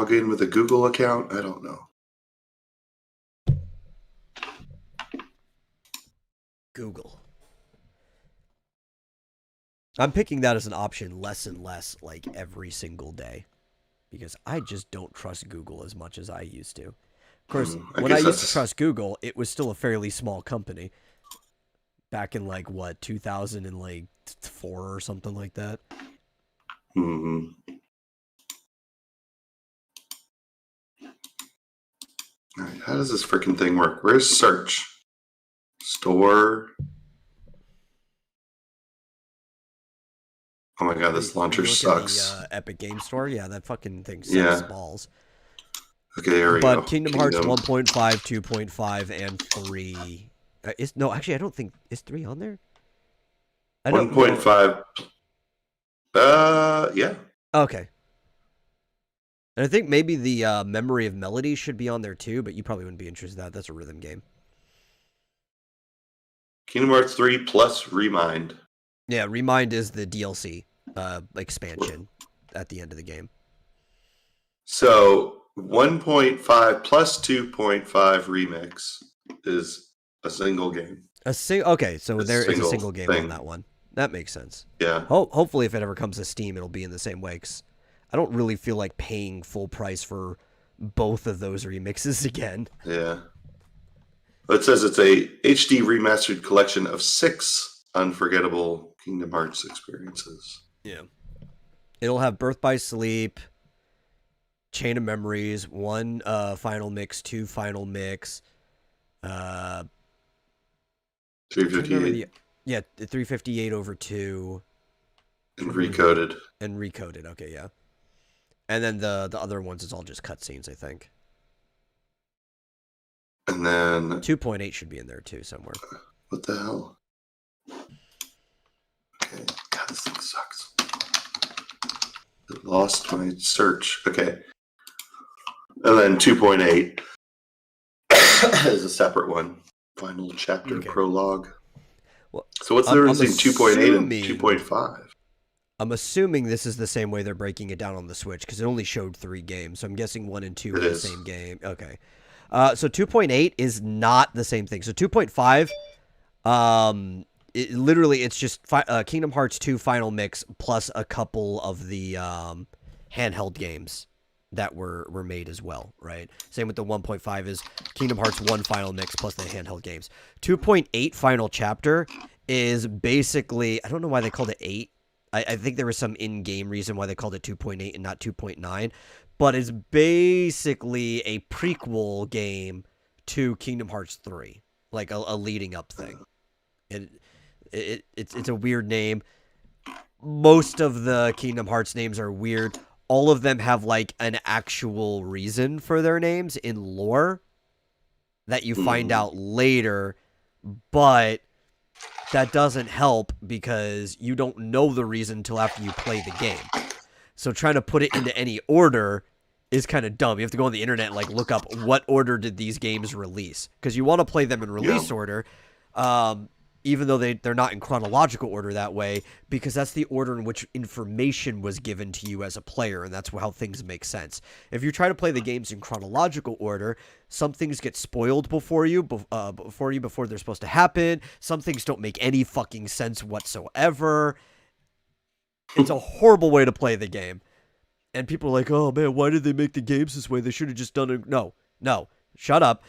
log in with a Google account? I don't know. Google. I'm picking that as an option less and less, like, every single day. Because I just don't trust Google as much as I used to. Of course, when I used to trust Google, it was still a fairly small company. Back in, like, what, 2004 or something like that? Mm-hmm. All right, how does this freaking thing work? Where's search? Store. Oh my god, this launcher sucks. The Epic Game Store? Yeah, that fucking thing sucks balls. Okay, here we go. But Kingdom Hearts 1.5, 2.5, and 3... no, actually, I don't think... Is 3 on there? 1.5... yeah. Okay. And I think maybe the Memory of Melody should be on there too, but you probably wouldn't be interested in that. That's a rhythm game. Kingdom Hearts 3 plus Remind. Yeah, Remind is the DLC expansion at the end of the game. So 1.5 plus 2.5 remix is a single game. Okay, so there is a single game on that one. That makes sense. Yeah. Hopefully, if it ever comes to Steam, it'll be in the same way. 'Cause I don't really feel like paying full price for both of those remixes again. Yeah. It says it's a HD remastered collection of 6 unforgettable Kingdom Hearts experiences. Yeah. It'll have Birth by Sleep, Chain of Memories, 1 final mix, 2 final mix, 358. Yeah, 358 over 2. And Recoded. Okay, yeah. And then the other ones is all just cutscenes, I think. And then 2.8 should be in there too somewhere. What the hell? Okay, God, this thing sucks. I lost my search. Okay. And then 2.8 is a separate one. Final chapter prologue. Well, so what's the difference between 2.8 and 2.5? I'm assuming this is the same way they're breaking it down on the Switch, because it only showed 3 games. So I'm guessing 1 and 2 are the same game. Okay. So 2.8 is not the same thing. So 2.5, it's just Kingdom Hearts 2 Final Mix plus a couple of the handheld games that were made as well, right? Same with the 1.5 is Kingdom Hearts 1 Final Mix plus the handheld games. 2.8 Final Chapter is basically, I don't know why they called it 8. I think there was some in-game reason why they called it 2.8 and not 2.9. But it's basically a prequel game to Kingdom Hearts 3. Like a leading up thing. It's a weird name. Most of the Kingdom Hearts names are weird. All of them have like an actual reason for their names in lore that you find out later, but that doesn't help because you don't know the reason until after you play the game. So trying to put it into any order is kind of dumb. You have to go on the internet and like look up what order did these games release, because you want to play them in release order, even though they're not in chronological order that way, because that's the order in which information was given to you as a player, and that's how things make sense. If you try to play the games in chronological order, some things get spoiled before they're supposed to happen. Some things don't make any fucking sense whatsoever. It's a horrible way to play the game. And people are like, oh man, why did they make the games this way? They should have just done it. No, shut up.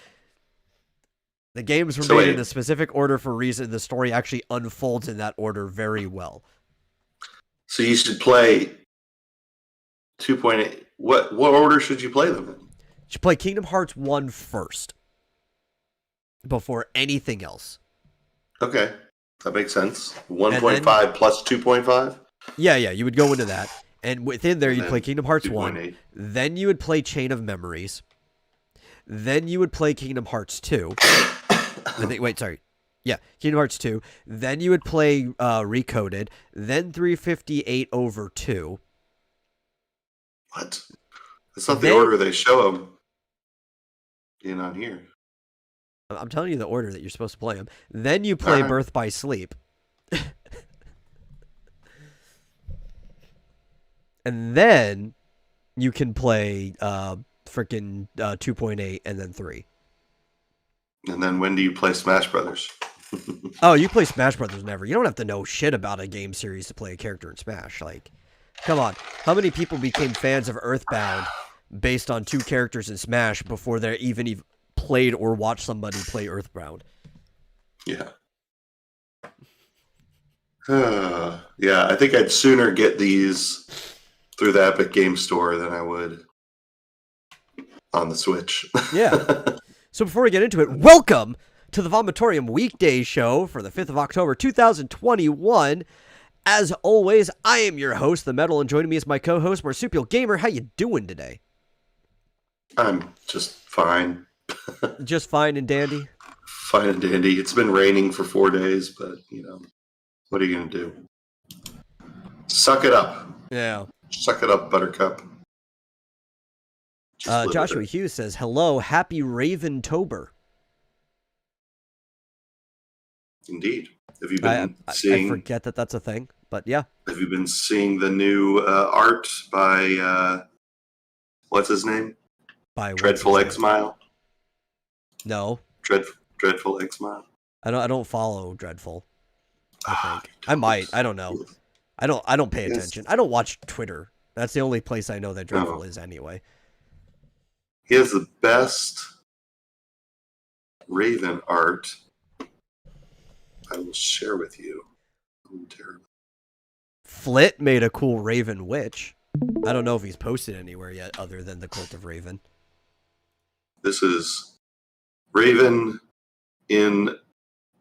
The games were made in a specific order for a reason. The story actually unfolds in that order very well. So you should play 2.8. What order should you play them in? You should play Kingdom Hearts 1 first. Before anything else. Okay. That makes sense. 1.5 plus 2.5? Yeah, you would go into that. And within there, you'd play Kingdom Hearts 1. Then you would play Chain of Memories. Then you would play Kingdom Hearts 2. Kingdom Hearts 2. Then you would play Recoded. Then 358 over 2. What? That's not the order they show them in on here. I'm telling you the order that you're supposed to play them. Then you play Birth by Sleep. And then You can play freaking 2.8 and then 3. And then when do you play Smash Brothers? Oh, you play Smash Brothers never. You don't have to know shit about a game series to play a character in Smash. Like, come on. How many people became fans of Earthbound based on 2 characters in Smash before they even played or watched somebody play Earthbound? Yeah. Yeah, I think I'd sooner get these through the Epic Game Store than I would on the Switch. Yeah. So before we get into it, welcome to the Vomitorium Weekday show for the 5th of October, 2021. As always, I am your host, The Metal, and joining me is my co-host, Marsupial Gamer. How you doing today? I'm just fine. Just fine and dandy? Fine and dandy. It's been raining for 4 days, but, you know, what are you going to do? Suck it up. Yeah. Suck it up, Buttercup. Joshua Hughes says, hello, happy Raven-tober. Indeed. Have you been I seeing... I forget that that's a thing, but yeah. Have you been seeing the new art by... what's his name? By Dreadful X-Mile? No. Dreadful X-Mile? I don't follow Dreadful. I think. I might. I don't know. I don't pay attention. I don't watch Twitter. That's the only place I know that Dreadful is anyway. He has the best Raven art I will share with you. Momentarily. Flit made a cool Raven Witch. I don't know if he's posted anywhere yet other than the Cult of Raven. This is Raven in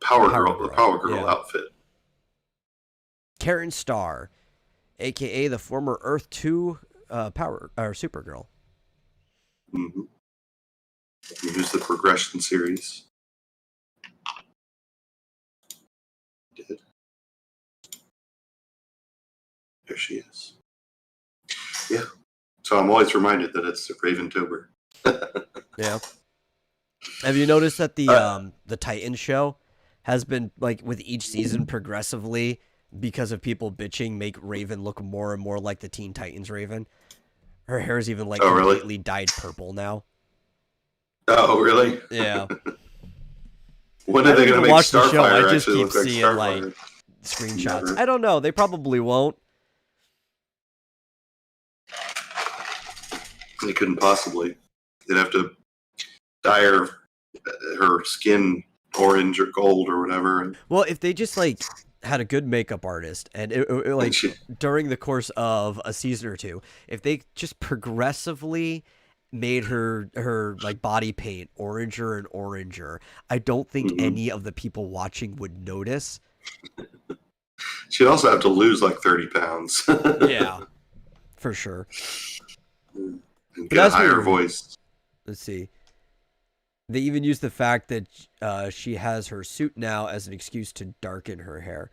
Power Girl outfit. Karen Starr, aka the former Earth 2 Supergirl. Mm-hmm. Here's the progression series. Did. There she is. Yeah. So I'm always reminded that it's Raven-tober. Yeah. Have you noticed that the Titans show has been, like, with each season progressively, because of people bitching, make Raven look more and more like the Teen Titans Raven? Her hair is even, like, completely dyed purple now. Oh, really? Yeah. When are they going to make Starfire I just actually keep look seeing, like like, screenshots. Never. I don't know. They probably won't. They couldn't possibly. They'd have to dye her skin orange or gold or whatever. Well, if they just, like, had a good makeup artist and during the course of a season or two, if they just progressively made her like body paint oranger and oranger, I don't think any of the people watching would notice. She'd also have to lose like 30 pounds. Yeah, for sure. And get a higher voice. Let's see. They even use the fact that she has her suit now as an excuse to darken her hair.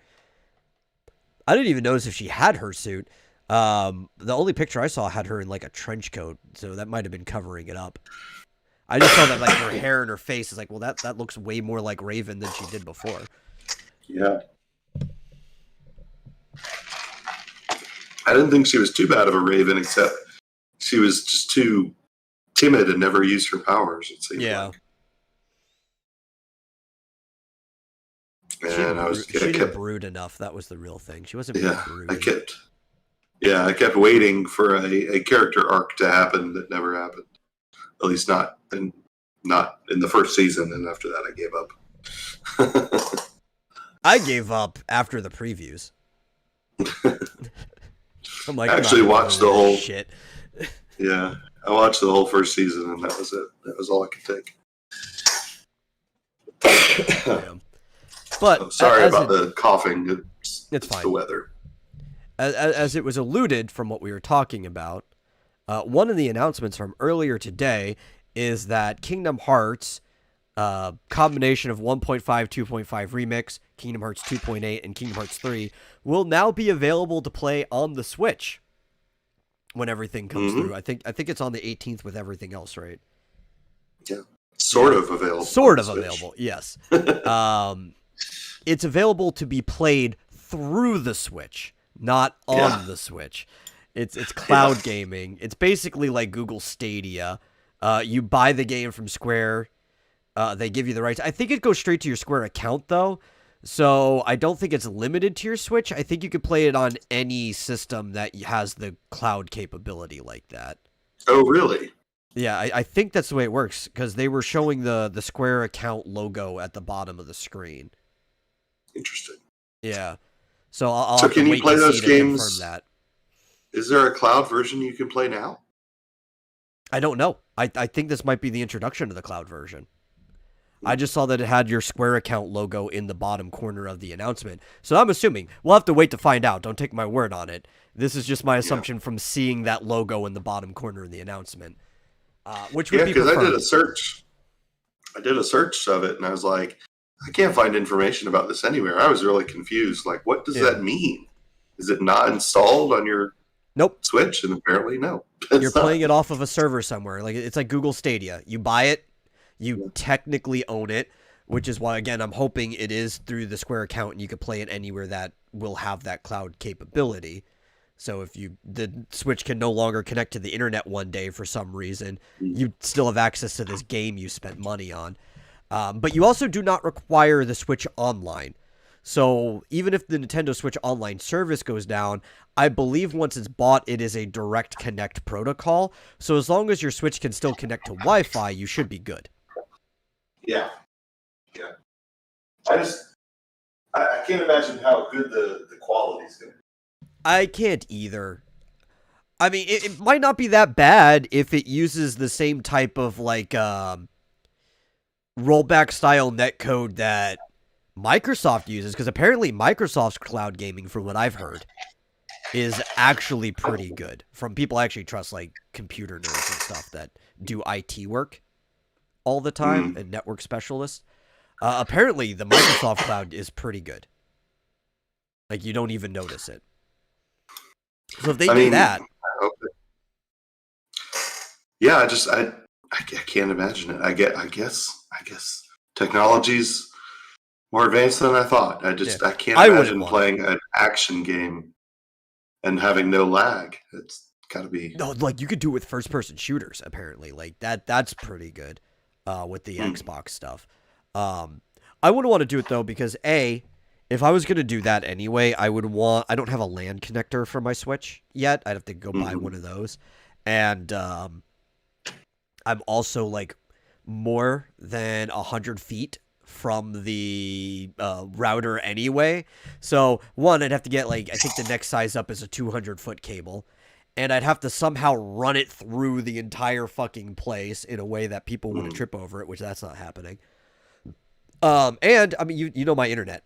I didn't even notice if she had her suit. The only picture I saw had her in like a trench coat, so that might have been covering it up. I just saw that like her hair and her face is like, well, that looks way more like Raven than she did before. Yeah. I didn't think she was too bad of a Raven, except she was just too timid and never used her powers, it seemed like. And she didn't brood enough. That was the real thing. She wasn't being broody. I kept waiting for a character arc to happen that never happened. At least not in the first season, and after that I gave up. I gave up after the previews. I'm like, I actually watched the whole shit. Yeah, I watched the whole first season, and that was it. That was all I could take. Yeah. But sorry about the coughing. It's fine. The weather. As it was alluded from what we were talking about, one of the announcements from earlier today is that Kingdom Hearts, combination of 1.5, 2.5 remix, Kingdom Hearts 2.8, and Kingdom Hearts 3 will now be available to play on the Switch when everything comes through. I think it's on the 18th with everything else, right? Yeah, sort of available. Sort of available, yes. It's available to be played through the Switch, not on the Switch. It's cloud gaming. It's basically like Google Stadia. You buy the game from Square. They give you the rights. I think it goes straight to your Square account, though. So I don't think it's limited to your Switch. I think you could play it on any system that has the cloud capability like that. Oh, really? Yeah, I think that's the way it works, because they were showing the Square account logo at the bottom of the screen. Interesting. Yeah. So I'll So have to can you wait play to those see to games? confirm that. Is there a cloud version you can play now? I don't know. I think this might be the introduction to the cloud version. I just saw that it had your Square account logo in the bottom corner of the announcement. So I'm assuming. We'll have to wait to find out. Don't take my word on it. This is just my assumption from seeing that logo in the bottom corner of the announcement. Which would be preferred. because I did a search. I did a search of it, and I was like, I can't find information about this anywhere. I was really confused. Like, what does that mean? Is it not installed on your Switch? And apparently, no. You're playing it off of a server somewhere. Like, it's like Google Stadia. You buy it. You technically own it, which is why, again, I'm hoping it is through the Square account and you can play it anywhere that will have that cloud capability. So if the Switch can no longer connect to the internet one day for some reason, you still have access to this game you spent money on. But you also do not require the Switch Online. So even if the Nintendo Switch Online service goes down, I believe once it's bought, it is a direct connect protocol. So as long as your Switch can still connect to Wi-Fi, you should be good. Yeah. I can't imagine how good the quality is going to be. I can't either. I mean, it might not be that bad if it uses the same type of, like, rollback style netcode that Microsoft uses, because apparently Microsoft's cloud gaming, from what I've heard, is actually pretty good. From people I actually trust, like computer nerds and stuff that do IT work all the time, and network specialists. Apparently the Microsoft cloud is pretty good. Like, you don't even notice it. So if they do that... Yeah, I can't imagine it. I guess technology's more advanced than I thought. I can't imagine playing an action game and having no lag. It's got to be... No, like, you could do it with first-person shooters, apparently. Like, that's pretty good with the Xbox stuff. I wouldn't want to do it, though, because, A, if I was going to do that anyway, I don't have a LAN connector for my Switch yet. I'd have to go buy one of those. And I'm also, like, more than 100 feet from the router anyway. So, one, I'd have to get, like, I think the next size up is a 200-foot cable. And I'd have to somehow run it through the entire fucking place in a way that people wouldn't trip over it, which that's not happening. And, I mean, you know my internet.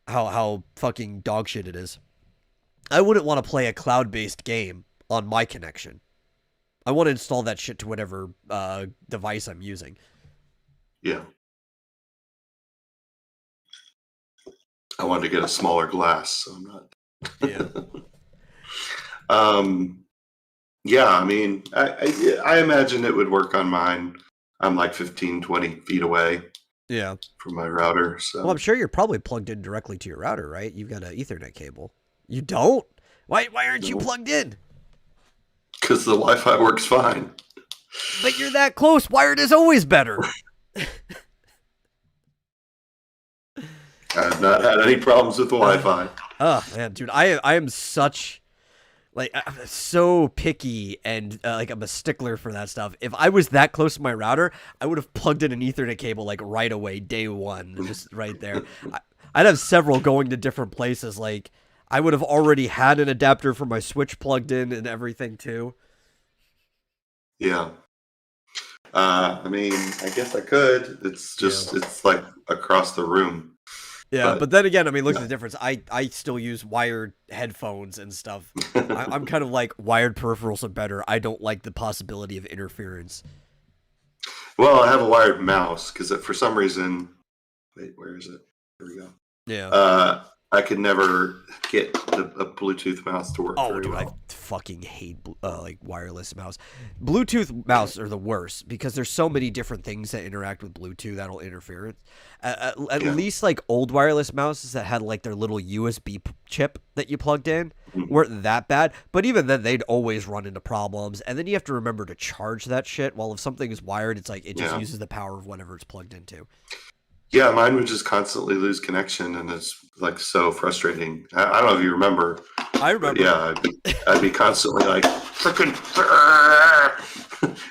How fucking dog shit it is. I wouldn't want to play a cloud-based game on my connection. I want to install that shit to whatever device I'm using. Yeah. I wanted to get a smaller glass, so I'm not. Yeah. Yeah, I mean, I imagine it would work on mine. I'm like 15, 20 feet away. Yeah. From my router. So. Well, I'm sure you're probably plugged in directly to your router, right? You've got an Ethernet cable. You don't? Why aren't you plugged in? Because the Wi-Fi works fine. But you're that close. Wired is always better. I've not had any problems with the Wi-Fi. Oh, man, dude. I am such... Like, I'm so picky and, like, I'm a stickler for that stuff. If I was that close to my router, I would have plugged in an Ethernet cable, like, right away, day one, just right there. I'd have several going to different places. Like, I would have already had an adapter for my Switch plugged in and everything, too. Yeah. I mean, I guess I could. It's just, it's, like, across the room. Yeah, but then again, I mean, look at the difference. I still use wired headphones and stuff. I'm kind of like, wired peripherals are better. I don't like the possibility of interference. Well, I have a wired mouse because for some reason... Wait, where is it? Here we go. Yeah. I could never get a Bluetooth mouse to work Oh, very dude, I well. fucking hate like wireless mouse. Bluetooth mouse are the worst because there's so many different things that interact with Bluetooth that'll interfere. At Yeah. least like old wireless mouses that had like their little USB chip that you plugged in Mhm. weren't that bad. But even then, they'd always run into problems. And then you have to remember to charge that shit. While if something is wired, it's like it just Yeah. uses the power of whatever it's plugged into. Yeah, mine would just constantly lose connection, and it's like so frustrating. I don't know if you remember, I but remember. yeah, I'd be constantly like freaking.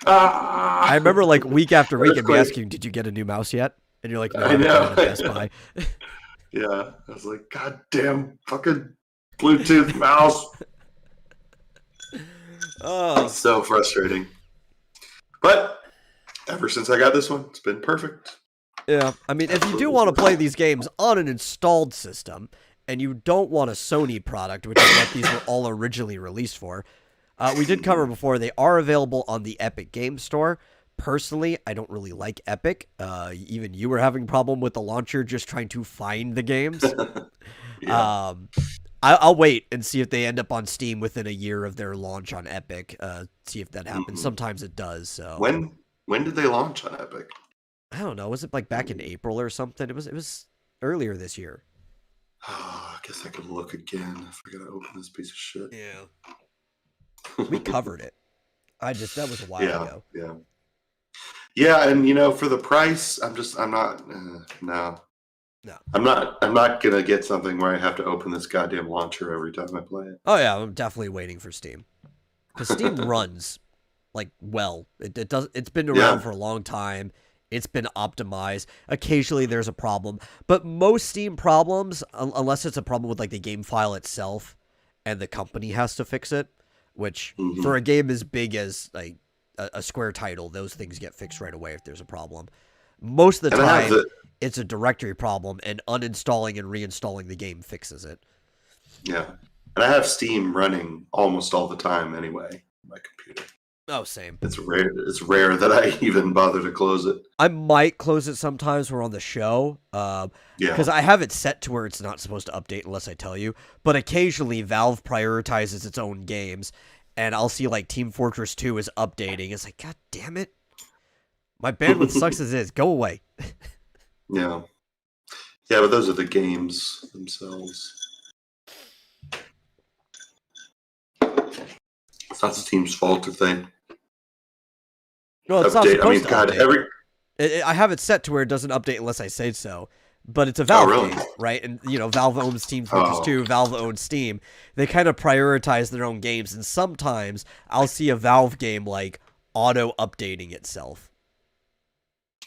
I remember like week after week, I'd be Earthquake. asking, "Did you get a new mouse yet?" And you're like, "No, I I haven't been know. at Best Buy." Yeah, I was like, God damn, fucking Bluetooth mouse. Oh, It's so frustrating. But ever since I got this one, it's been perfect. yeah. I mean, if you do Absolutely. want to play these games on an installed system, and you don't want a Sony product, which is what these were all originally released for, we did cover before, they are available on the Epic Game Store. Personally, I don't really like Epic. Even you were having a problem with the launcher just trying to find the games. Yeah. I'll wait and see if they end up on Steam within a year of their launch on Epic. See if that happens. Mhm. Sometimes it does. So When did they launch on Epic? I don't know. Was it like back in April or something? It was earlier this year. Oh, I guess I could look again. I forgot to open this piece of shit. Yeah, we covered it. That was a while ago. Yeah. Yeah, and for the price, I'm not. No. No. I'm not gonna get something where I have to open this goddamn launcher every time I play it. Oh yeah, I'm definitely waiting for Steam because Steam runs like well. It does. It's been around for a long time. It's been optimized. Occasionally there's a problem, but most Steam problems, unless it's a problem with like the game file itself, and the company has to fix it, which Mhm. for a game as big as like a Square title, those things get fixed right away if there's a problem. Most of the And I have time, it's a directory problem, and uninstalling and reinstalling the game fixes it. Yeah, and I have Steam running almost all the time anyway on my computer. Oh, same. It's rare. It's rare that I even bother to close it. I might close it sometimes when we're on the show, Yeah. because I have it set to where it's not supposed to update unless I tell you. But occasionally, Valve prioritizes its own games, and I'll see like Team Fortress 2 is updating. It's like, God damn it! My bandwidth sucks as is. Go away. Yeah. Yeah, but those are the games themselves. It's not the team's fault if they No, it's not update. supposed to God, update. I have it set to where it doesn't update unless I say so. But it's a Valve really? game, right? And, Valve owns Team Fortress 2, Valve owns Steam. They kind of prioritize their own games, and sometimes I'll see a Valve game, like, auto-updating itself.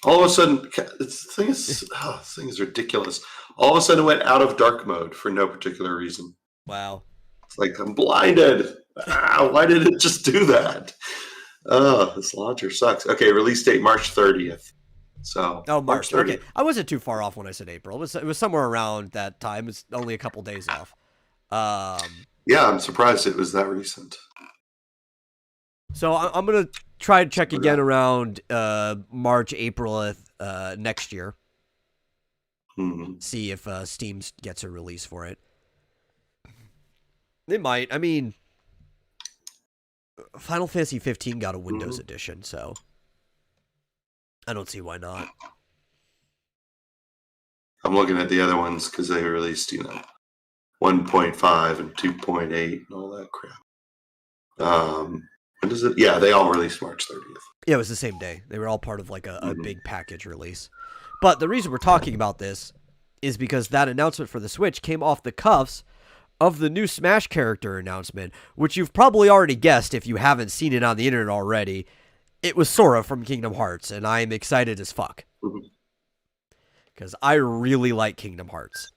all of a sudden, this thing is ridiculous. All of a sudden, it went out of dark mode for no particular reason. Wow. It's like, I'm blinded. Why did it just do that? Oh, this launcher sucks. Okay, release date March 30th. So March 30th. Okay, I wasn't too far off when I said April. It was somewhere around that time. It's only a couple days off. Yeah, I'm surprised it was that recent. So I'm gonna try to check again around March, April next year. Mm-hmm. See if Steam gets a release for it. They might. I mean, Final Fantasy 15 got a Windows edition, so I don't see why not. I'm looking at the other ones because they released, 1.5 and 2.8 and all that crap. When does it? Yeah, they all released March 30th. Yeah, it was the same day. They were all part of like a big package release. But the reason we're talking about this is because that announcement for the Switch came off the cuffs of the new Smash character announcement, which you've probably already guessed if you haven't seen it on the internet already. It was Sora from Kingdom Hearts, and I'm excited as fuck. Because I really like Kingdom Hearts.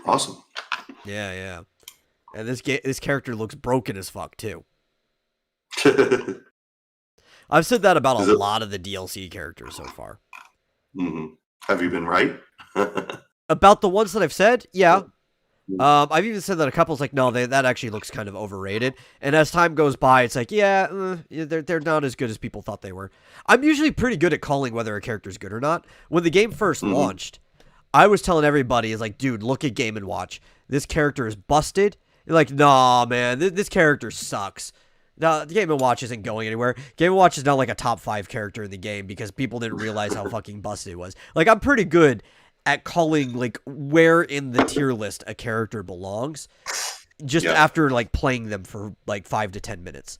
Awesome. Yeah. And this character looks broken as fuck, too. I've said that about a lot of the DLC characters so far. Mm-hmm. Have you been right? About the ones that I've said, yeah. I've even said that a couple's like, no, that actually looks kind of overrated. And as time goes by, it's like, they're not as good as people thought they were. I'm usually pretty good at calling whether a character's good or not. When the game first launched, I was telling everybody, is like, dude, look at Game & Watch. This character is busted. You're like, nah, man, this character sucks. No, the Game & Watch isn't going anywhere. Game & Watch is not like a top 5 character in the game because people didn't realize how fucking busted it was. Like, I'm pretty good at calling, like, where in the tier list a character belongs just after, like, playing them for, like, 5 to 10 minutes.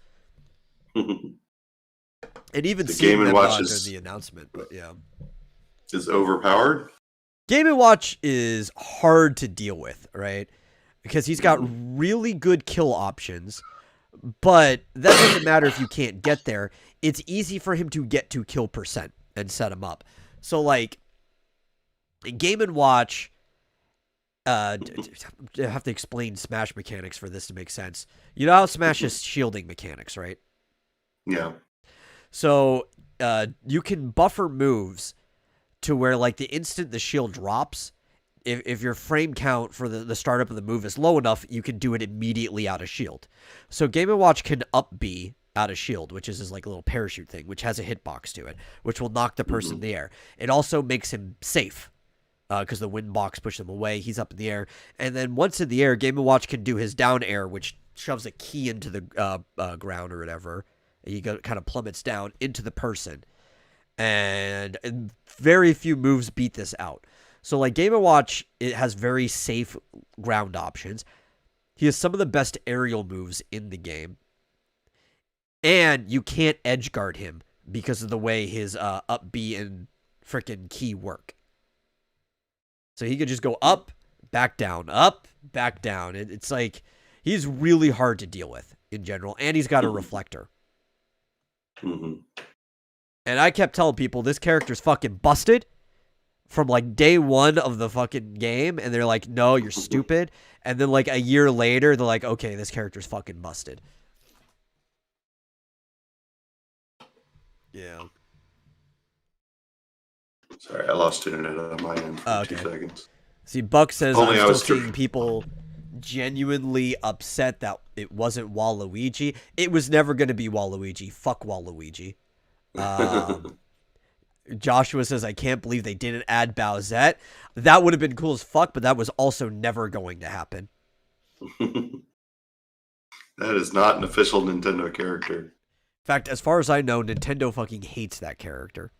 And even the seeing Game them Watch during the announcement, but yeah. Is overpowered? Game & Watch is hard to deal with, right? Because he's got really good kill options, but that doesn't matter if you can't get there. It's easy for him to get to kill percent and set him up. So, like, Game & Watch, I have to explain Smash mechanics for this to make sense. You know how Smash is shielding mechanics, right? Yeah. So, you can buffer moves to where, like, the instant the shield drops, if your frame count for the startup of the move is low enough, you can do it immediately out of shield. So Game & Watch can up B out of shield, which is his, like, little parachute thing, which has a hitbox to it, which will knock the person in the air. It also makes him safe, because the wind box pushes him away. He's up in the air. And then once in the air, Game & Watch can do his down air, which shoves a key into the ground or whatever. He kind of plummets down into the person. And very few moves beat this out. So, like, Game & Watch, it has very safe ground options. He has some of the best aerial moves in the game. And you can't edge guard him because of the way his up B and frickin' key work. So he could just go up, back down, up, back down. It's like, he's really hard to deal with in general. And he's got a reflector. And I kept telling people, this character's fucking busted from, like, day one of the fucking game. And they're like, no, you're stupid. And then, like, a year later, they're like, okay, this character's fucking busted. Yeah. Sorry, I lost internet on my end for 2 seconds. See, Buck says, Only I'm still seeing people genuinely upset that it wasn't Waluigi. It was never going to be Waluigi. Fuck Waluigi. Joshua says, I can't believe they didn't add Bowsette. That would have been cool as fuck, but that was also never going to happen. That is not an official Nintendo character. In fact, as far as I know, Nintendo fucking hates that character.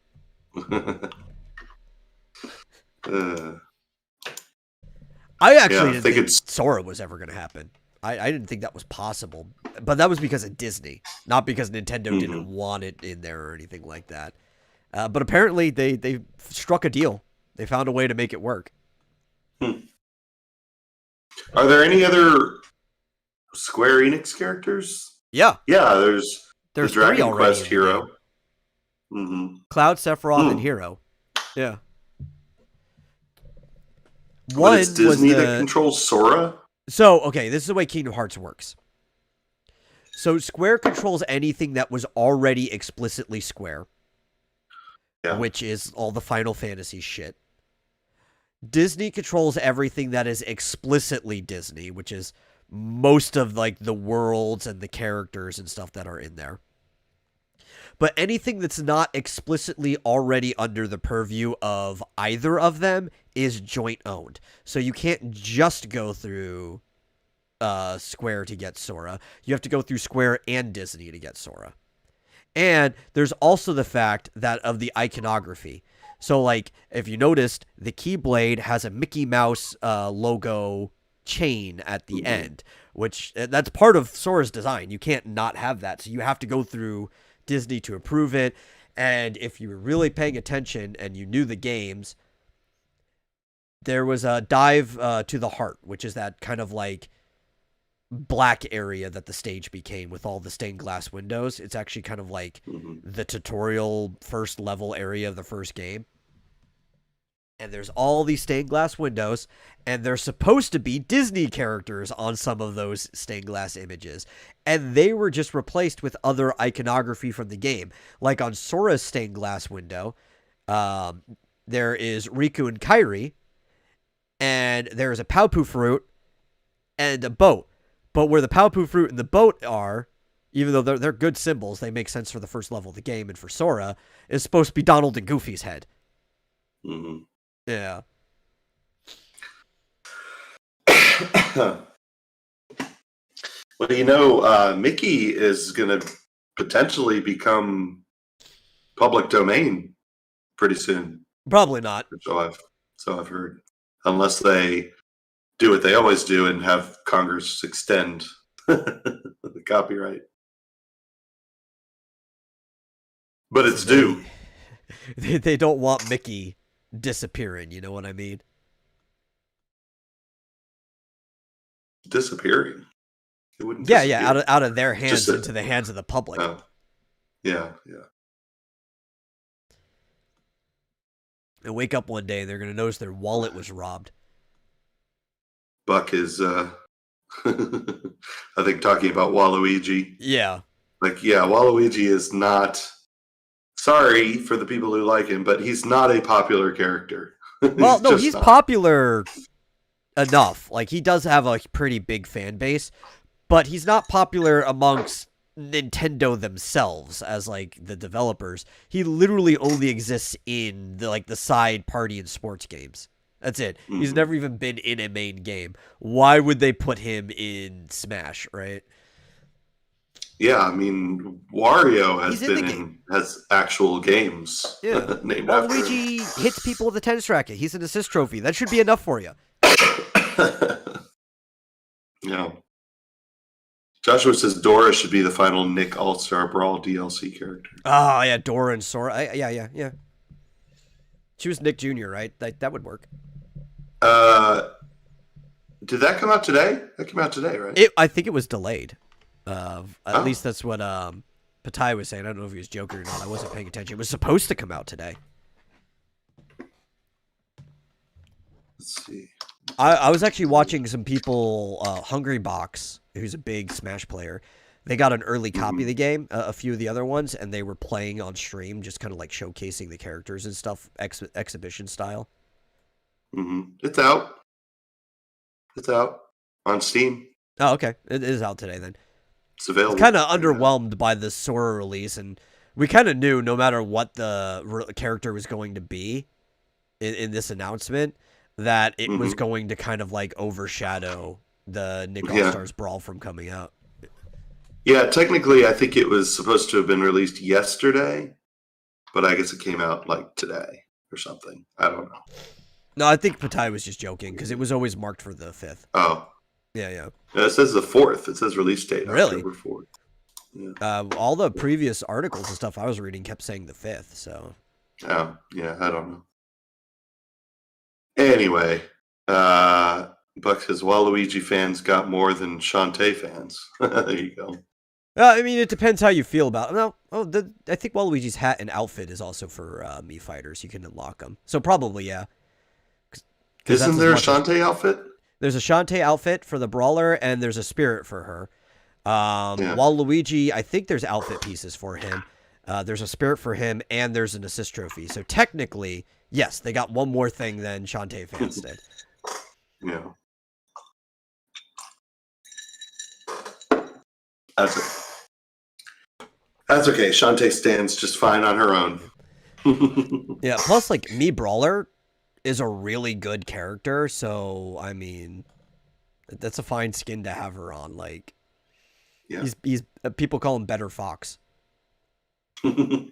I actually didn't think Sora was ever going to happen. I didn't think that was possible. But that was because of Disney, not because Nintendo didn't want it in there or anything like that. But apparently they struck a deal. They found a way to make it work. Are there any other Square Enix characters? Yeah. Yeah, there's the Dragon Quest hero. Cloud, Sephiroth, and Hero. Yeah. But it's Disney that controls Sora? So, okay, this is the way Kingdom Hearts works. So Square controls anything that was already explicitly Square. Yeah. Which is all the Final Fantasy shit. Disney controls everything that is explicitly Disney, which is most of, like, the worlds and the characters and stuff that are in there. But anything that's not explicitly already under the purview of either of them is joint owned. So you can't just go through Square to get Sora. You have to go through Square and Disney to get Sora. And there's also the fact that of the iconography. So, like, if you noticed, the Keyblade has a Mickey Mouse logo chain at the end, which that's part of Sora's design. You can't not have that. So you have to go through Disney to approve it. And if you were really paying attention and you knew the games, there was a Dive to the Heart, which is that kind of like black area that the stage became with all the stained glass windows. It's actually kind of like the tutorial first level area of the first game. And there's all these stained glass windows, and they're supposed to be Disney characters on some of those stained glass images. And they were just replaced with other iconography from the game. Like on Sora's stained glass window, there is Riku and Kairi, and there's a Paupu fruit and a boat. But where the Paupu fruit and the boat are, even though they're good symbols, they make sense for the first level of the game and for Sora, is supposed to be Donald and Goofy's head. Yeah. Well, Mickey is going to potentially become public domain pretty soon. Probably not. So I've heard, unless they do what they always do and have Congress extend the copyright. But it's due. They don't want Mickey disappearing. You know what I mean? Disappearing. It wouldn't. Yeah, disappear. yeah, out of their hands into the hands of the public. Oh, yeah. And wake up one day and they're gonna notice their wallet was robbed. Buck is, I think, talking about Waluigi. Yeah. Waluigi is not. Sorry for the people who like him, but he's not a popular character. Well, no, he's popular enough. Like, he does have a pretty big fan base, but he's not popular amongst Nintendo themselves as, like, the developers. He literally only exists in the side party and sports games. That's it. Mm-hmm. He's never even been in a main game. Why would they put him in Smash, right? Yeah, I mean, Wario has actual games named after him. Waluigi hits people with a tennis racket. He's an assist trophy. That should be enough for you. Yeah. Joshua says Dora should be the final Nick All-Star Brawl DLC character. Oh, yeah, Dora and Sora. Yeah. She was Nick Jr., right? That would work. Did that come out today? That came out today, right? I think it was delayed. At least that's what Patai was saying. I don't know if he was joking or not. I wasn't paying attention. It was supposed to come out today. Let's see. I was actually watching some people, Hungry Box, who's a big Smash player. They got an early copy of the game, a few of the other ones, and they were playing on stream, just kind of like showcasing the characters and stuff, exhibition style. Mm-hmm. It's out. It's out on Steam. Oh, okay. It is out today then. It's available. Kind of underwhelmed by the Sora release, and we kind of knew no matter what the character was going to be in this announcement, that it was going to kind of like overshadow the Nick All-Stars Brawl from coming out. Yeah, technically, I think it was supposed to have been released yesterday, but I guess it came out like today or something. I don't know. No, I think Patai was just joking because it was always marked for the 5th. Oh. Yeah. It says the 4th. It says release date really? October 4th. Yeah. All the previous articles and stuff I was reading kept saying the 5th, so. Oh, yeah, I don't know. Anyway, Buck says Waluigi fans got more than Shantae fans. There you go. I mean, it depends how you feel about it. No, I think Waluigi's hat and outfit is also for Mii fighters. You can unlock them. So probably, yeah. Isn't there a Shantae outfit? There's a Shantae outfit for the brawler, and there's a spirit for her. Waluigi, I think there's outfit pieces for him. There's a spirit for him, and there's an assist trophy. So technically, yes, they got one more thing than Shantae fans did. Yeah. That's okay. Shantae stands just fine on her own. Yeah, plus, like, Mii Brawler is a really good character, so, I mean, that's a fine skin to have her on. Like, yeah. He's people call him Better Fox. But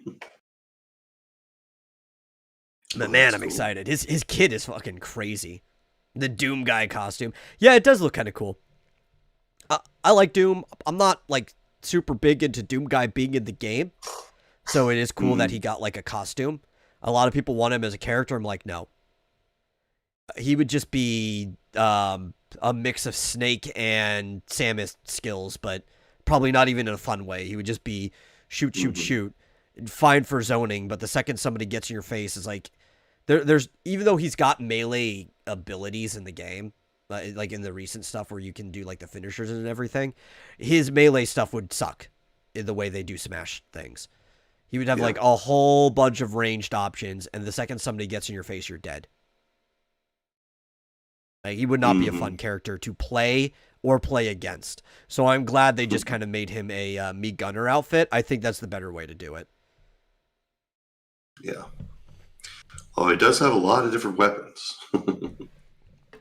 man, I'm excited. His kid is fucking crazy. The Doom guy costume. Yeah, it does look kind of cool. I like Doom. I'm not, like, super big into Doom guy being in the game, so it is cool that he got, like, a costume. A lot of people want him as a character. I'm like, no. He would just be a mix of Snake and Samus skills, but probably not even in a fun way. He would just be shoot, fine for zoning, but the second somebody gets in your face, is like, there's even though he's got melee abilities in the game, like in the recent stuff where you can do like the finishers and everything, his melee stuff would suck in the way they do Smash things. He would have like a whole bunch of ranged options, and the second somebody gets in your face, you're dead. Like, he would not be a fun character to play or play against. So I'm glad they just kind of made him a Mii Gunner outfit. I think that's the better way to do it. Yeah. Oh, he does have a lot of different weapons.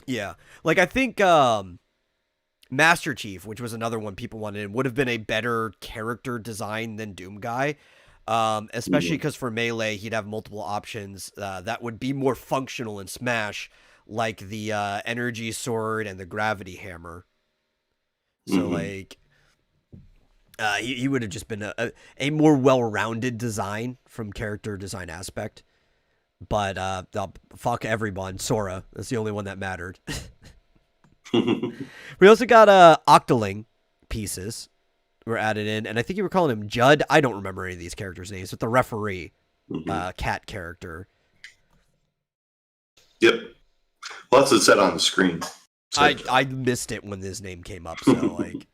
Yeah. Like, I think, I Master Chief, which was another one people wanted, would have been a better character design than Doom Guy. Especially because for Melee, he'd have multiple options that would be more functional in Smash, like the energy sword and the gravity hammer. So, like, he would have just been a more well-rounded design from character design aspect. But fuck everyone. Sora. That's the only one that mattered. We also got Octoling pieces were added in, and I think you were calling him Judd. I don't remember any of these characters' names, but the referee, cat character. Yep. Well, that's what it said on the screen. So. I missed it when his name came up, so like.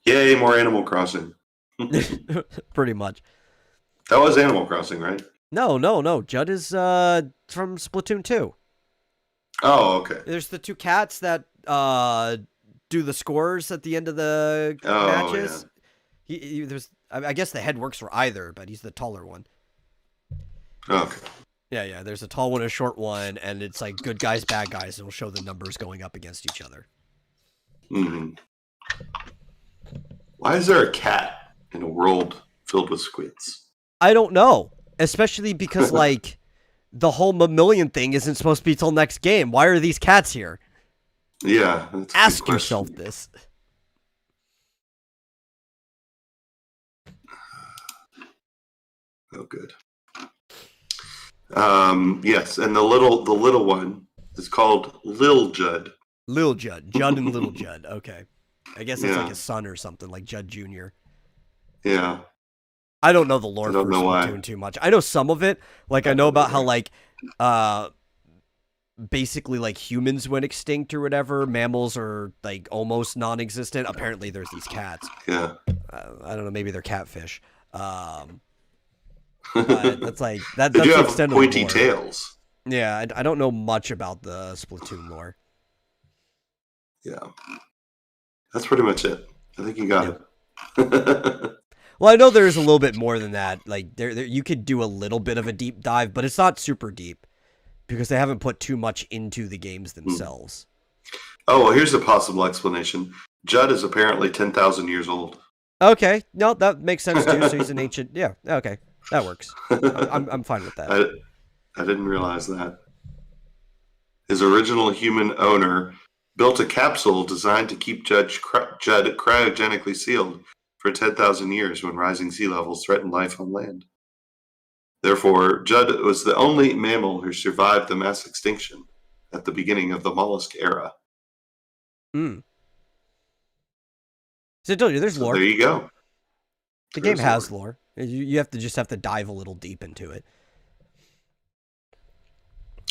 Yay, more Animal Crossing. Pretty much. That was Animal Crossing, right? No. Judd is from Splatoon 2. Oh, okay. There's the two cats that do the scores at the end of the matches. Yeah. There's, I guess the head works for either, but he's the taller one. Okay. Yeah. There's a tall one, a short one, and it's like good guys, bad guys. It'll show the numbers going up against each other. Why is there a cat in a world filled with squids? I don't know. Especially because, like, the whole mammalian thing isn't supposed to be till next game. Why are these cats here? Yeah. Ask yourself this. Oh, good. Yes, and the little one is called Lil Judd. Lil Judd. Judd and Little Judd. Okay. I guess it's like his son or something, like Judd Jr. Yeah. I don't know the lore for Splatoon too much. I know some of it. Like, I know about how, like, basically, like, humans went extinct or whatever. Mammals are, like, almost non-existent. Apparently, there's these cats. Yeah. I don't know. Maybe they're catfish. But that's, like, that's they do the have extent pointy of the lore. tails. Yeah, I don't know much about the Splatoon lore. Yeah. That's pretty much it. I think you got it. Well, I know there's a little bit more than that. Like, there you could do a little bit of a deep dive, but it's not super deep because they haven't put too much into the games themselves. Oh, well, here's a possible explanation. Judd is apparently 10,000 years old. Okay. No, that makes sense, too. So he's an ancient... Yeah, okay. That works. I'm fine with that. I didn't realize that. His original human owner built a capsule designed to keep Judd cryogenically sealed for 10,000 years when rising sea levels threatened life on land. Therefore, Judd was the only mammal who survived the mass extinction at the beginning of the mollusk era. So I told you, there's lore. There you go. The game has lore. You have to dive a little deep into it.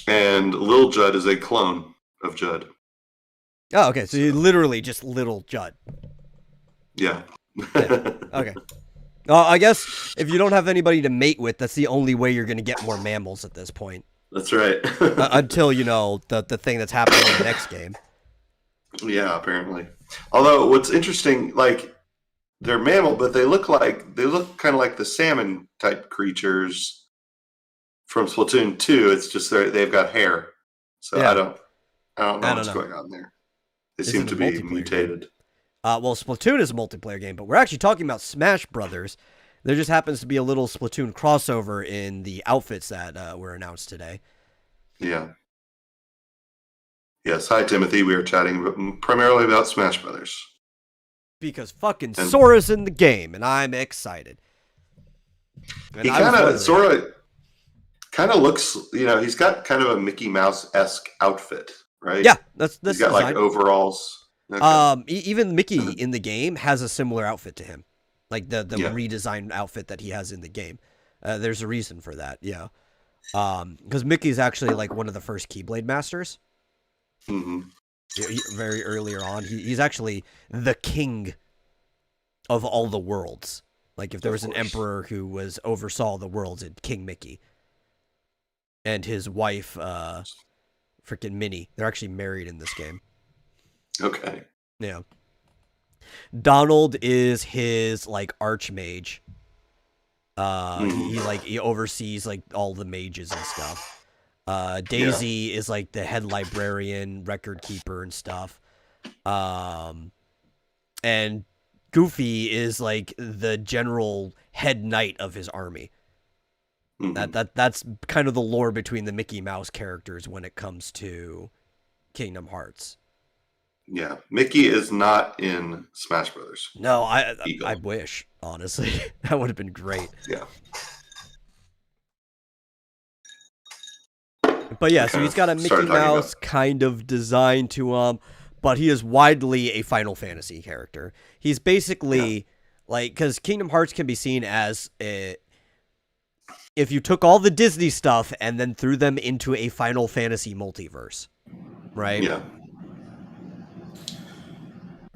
And Lil Judd is a clone of Judd. Oh, okay. So you're literally just Little Judd. Yeah. Okay. I guess if you don't have anybody to mate with, that's the only way you're going to get more mammals at this point. That's right. Until, you know, the thing that's happening in the next game. Yeah, apparently. Although what's interesting, like, they're mammal, but they look kind of like the salmon type creatures from Splatoon 2. It's just they've got hair. So yeah. I don't know what's going on there. They seem to be mutated. Well, Splatoon is a multiplayer game, but we're actually talking about Smash Brothers. There just happens to be a little Splatoon crossover in the outfits that were announced today. Yeah. Yes. Hi, Timothy. We are chatting primarily about Smash Brothers. Because fucking Sora's in the game, and I'm excited. And Sora kind of looks, you know, he's got kind of a Mickey Mouse-esque outfit, right? Yeah, that's he's got design. Like overalls. Okay. Even Mickey in the game has a similar outfit to him, like the redesigned outfit that he has in the game. There's a reason for that, yeah. Because Mickey's actually like one of the first Keyblade masters. Very earlier on, he's actually the king of all the worlds. Like if there was an emperor who oversaw the worlds, it's King Mickey. And his wife, freaking Minnie. They're actually married in this game. Okay. Yeah. Donald is his like archmage. He oversees like all the mages and stuff. Daisy is like the head librarian, record keeper, and stuff. And Goofy is like the general head knight of his army. That's kind of the lore between the Mickey Mouse characters when it comes to Kingdom Hearts. Yeah, Mickey is not in Smash Brothers. No, I wish, honestly. That would have been great. Yeah. But yeah, so he's got a Mickey Mouse kind of design to him, but he is widely a Final Fantasy character. He's basically like, because Kingdom Hearts can be seen as if you took all the Disney stuff and then threw them into a Final Fantasy multiverse, right? Yeah.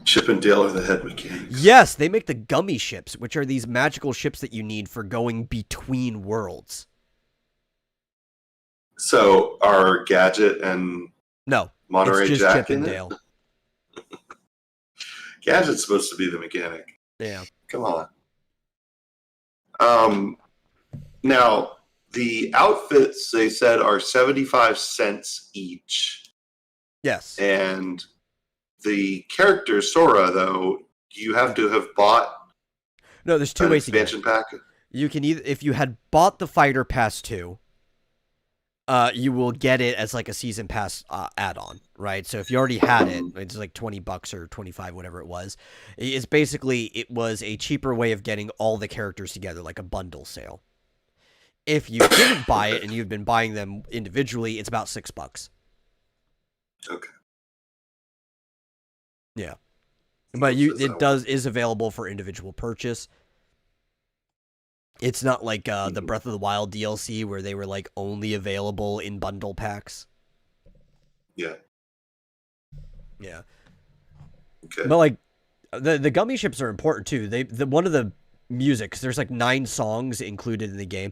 Chip and Dale are the head mechanics. Yes, they make the gummy ships, which are these magical ships that you need for going between worlds. So are Gadget and Monterey it's just Jack Chip and in Dale. Gadget's supposed to be the mechanic. Yeah. Come on. Now, the outfits, they said, are 75 cents each. Yes. And the character, Sora, though, you have to have bought there's two ways to get it. Expansion pack. You can either, if you had bought the Fighter Pass 2, you will get it as like a season pass add-on, right? So if you already had it, it's like $20 or $25, whatever it was. It's basically, it was a cheaper way of getting all the characters together, like a bundle sale. If you didn't buy it and you've been buying them individually, it's about $6. Okay. Yeah, but is available for individual purchase. It's not like the Breath of the Wild DLC where they were like only available in bundle packs. Yeah. Yeah. Okay. But like the gummy ships are important too. One of the music, 'cause there's like 9 songs included in the game,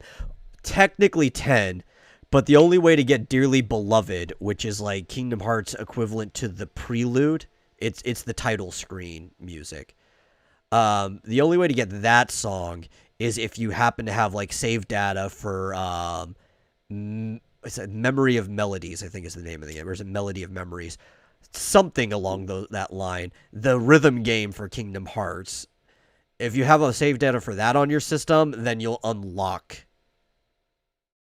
technically 10, but the only way to get Dearly Beloved, which is like Kingdom Hearts equivalent to the prelude, it's the title screen music. The only way to get that song is if you happen to have like save data for it's a Memory of Melodies, I think is the name of the game, or is it Melody of Memories? Something along that line. The rhythm game for Kingdom Hearts. If you have a save data for that on your system, then you'll unlock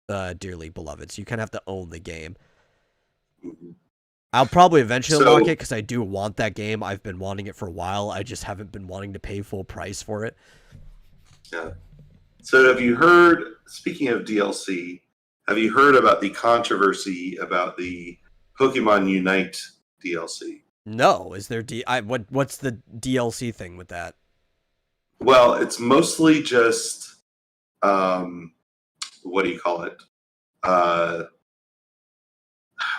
Dearly Beloved. So you kind of have to own the game. I'll probably eventually unlock it because I do want that game. I've been wanting it for a while. I just haven't been wanting to pay full price for it. Yeah. So have you heard, speaking of DLC, have you heard about the controversy about the Pokemon Unite DLC? No. Is there what's the DLC thing with that? Well, it's mostly just what do you call it?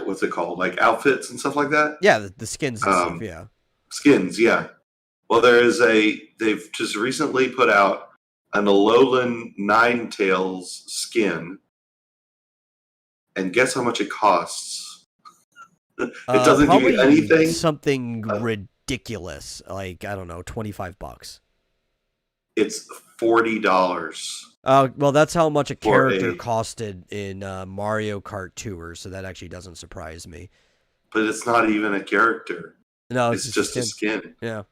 What's it called? Like outfits and stuff like that? Yeah, the skins and stuff, yeah. Skins, yeah. Well, they've just recently put out an Alolan Ninetales skin. And guess how much it costs? It doesn't give you anything. Something ridiculous. Like, I don't know, $25. It's $40. Well, that's how much a character costed in Mario Kart Tour, so that actually doesn't surprise me. But it's not even a character. No, it's just a skin. Yeah.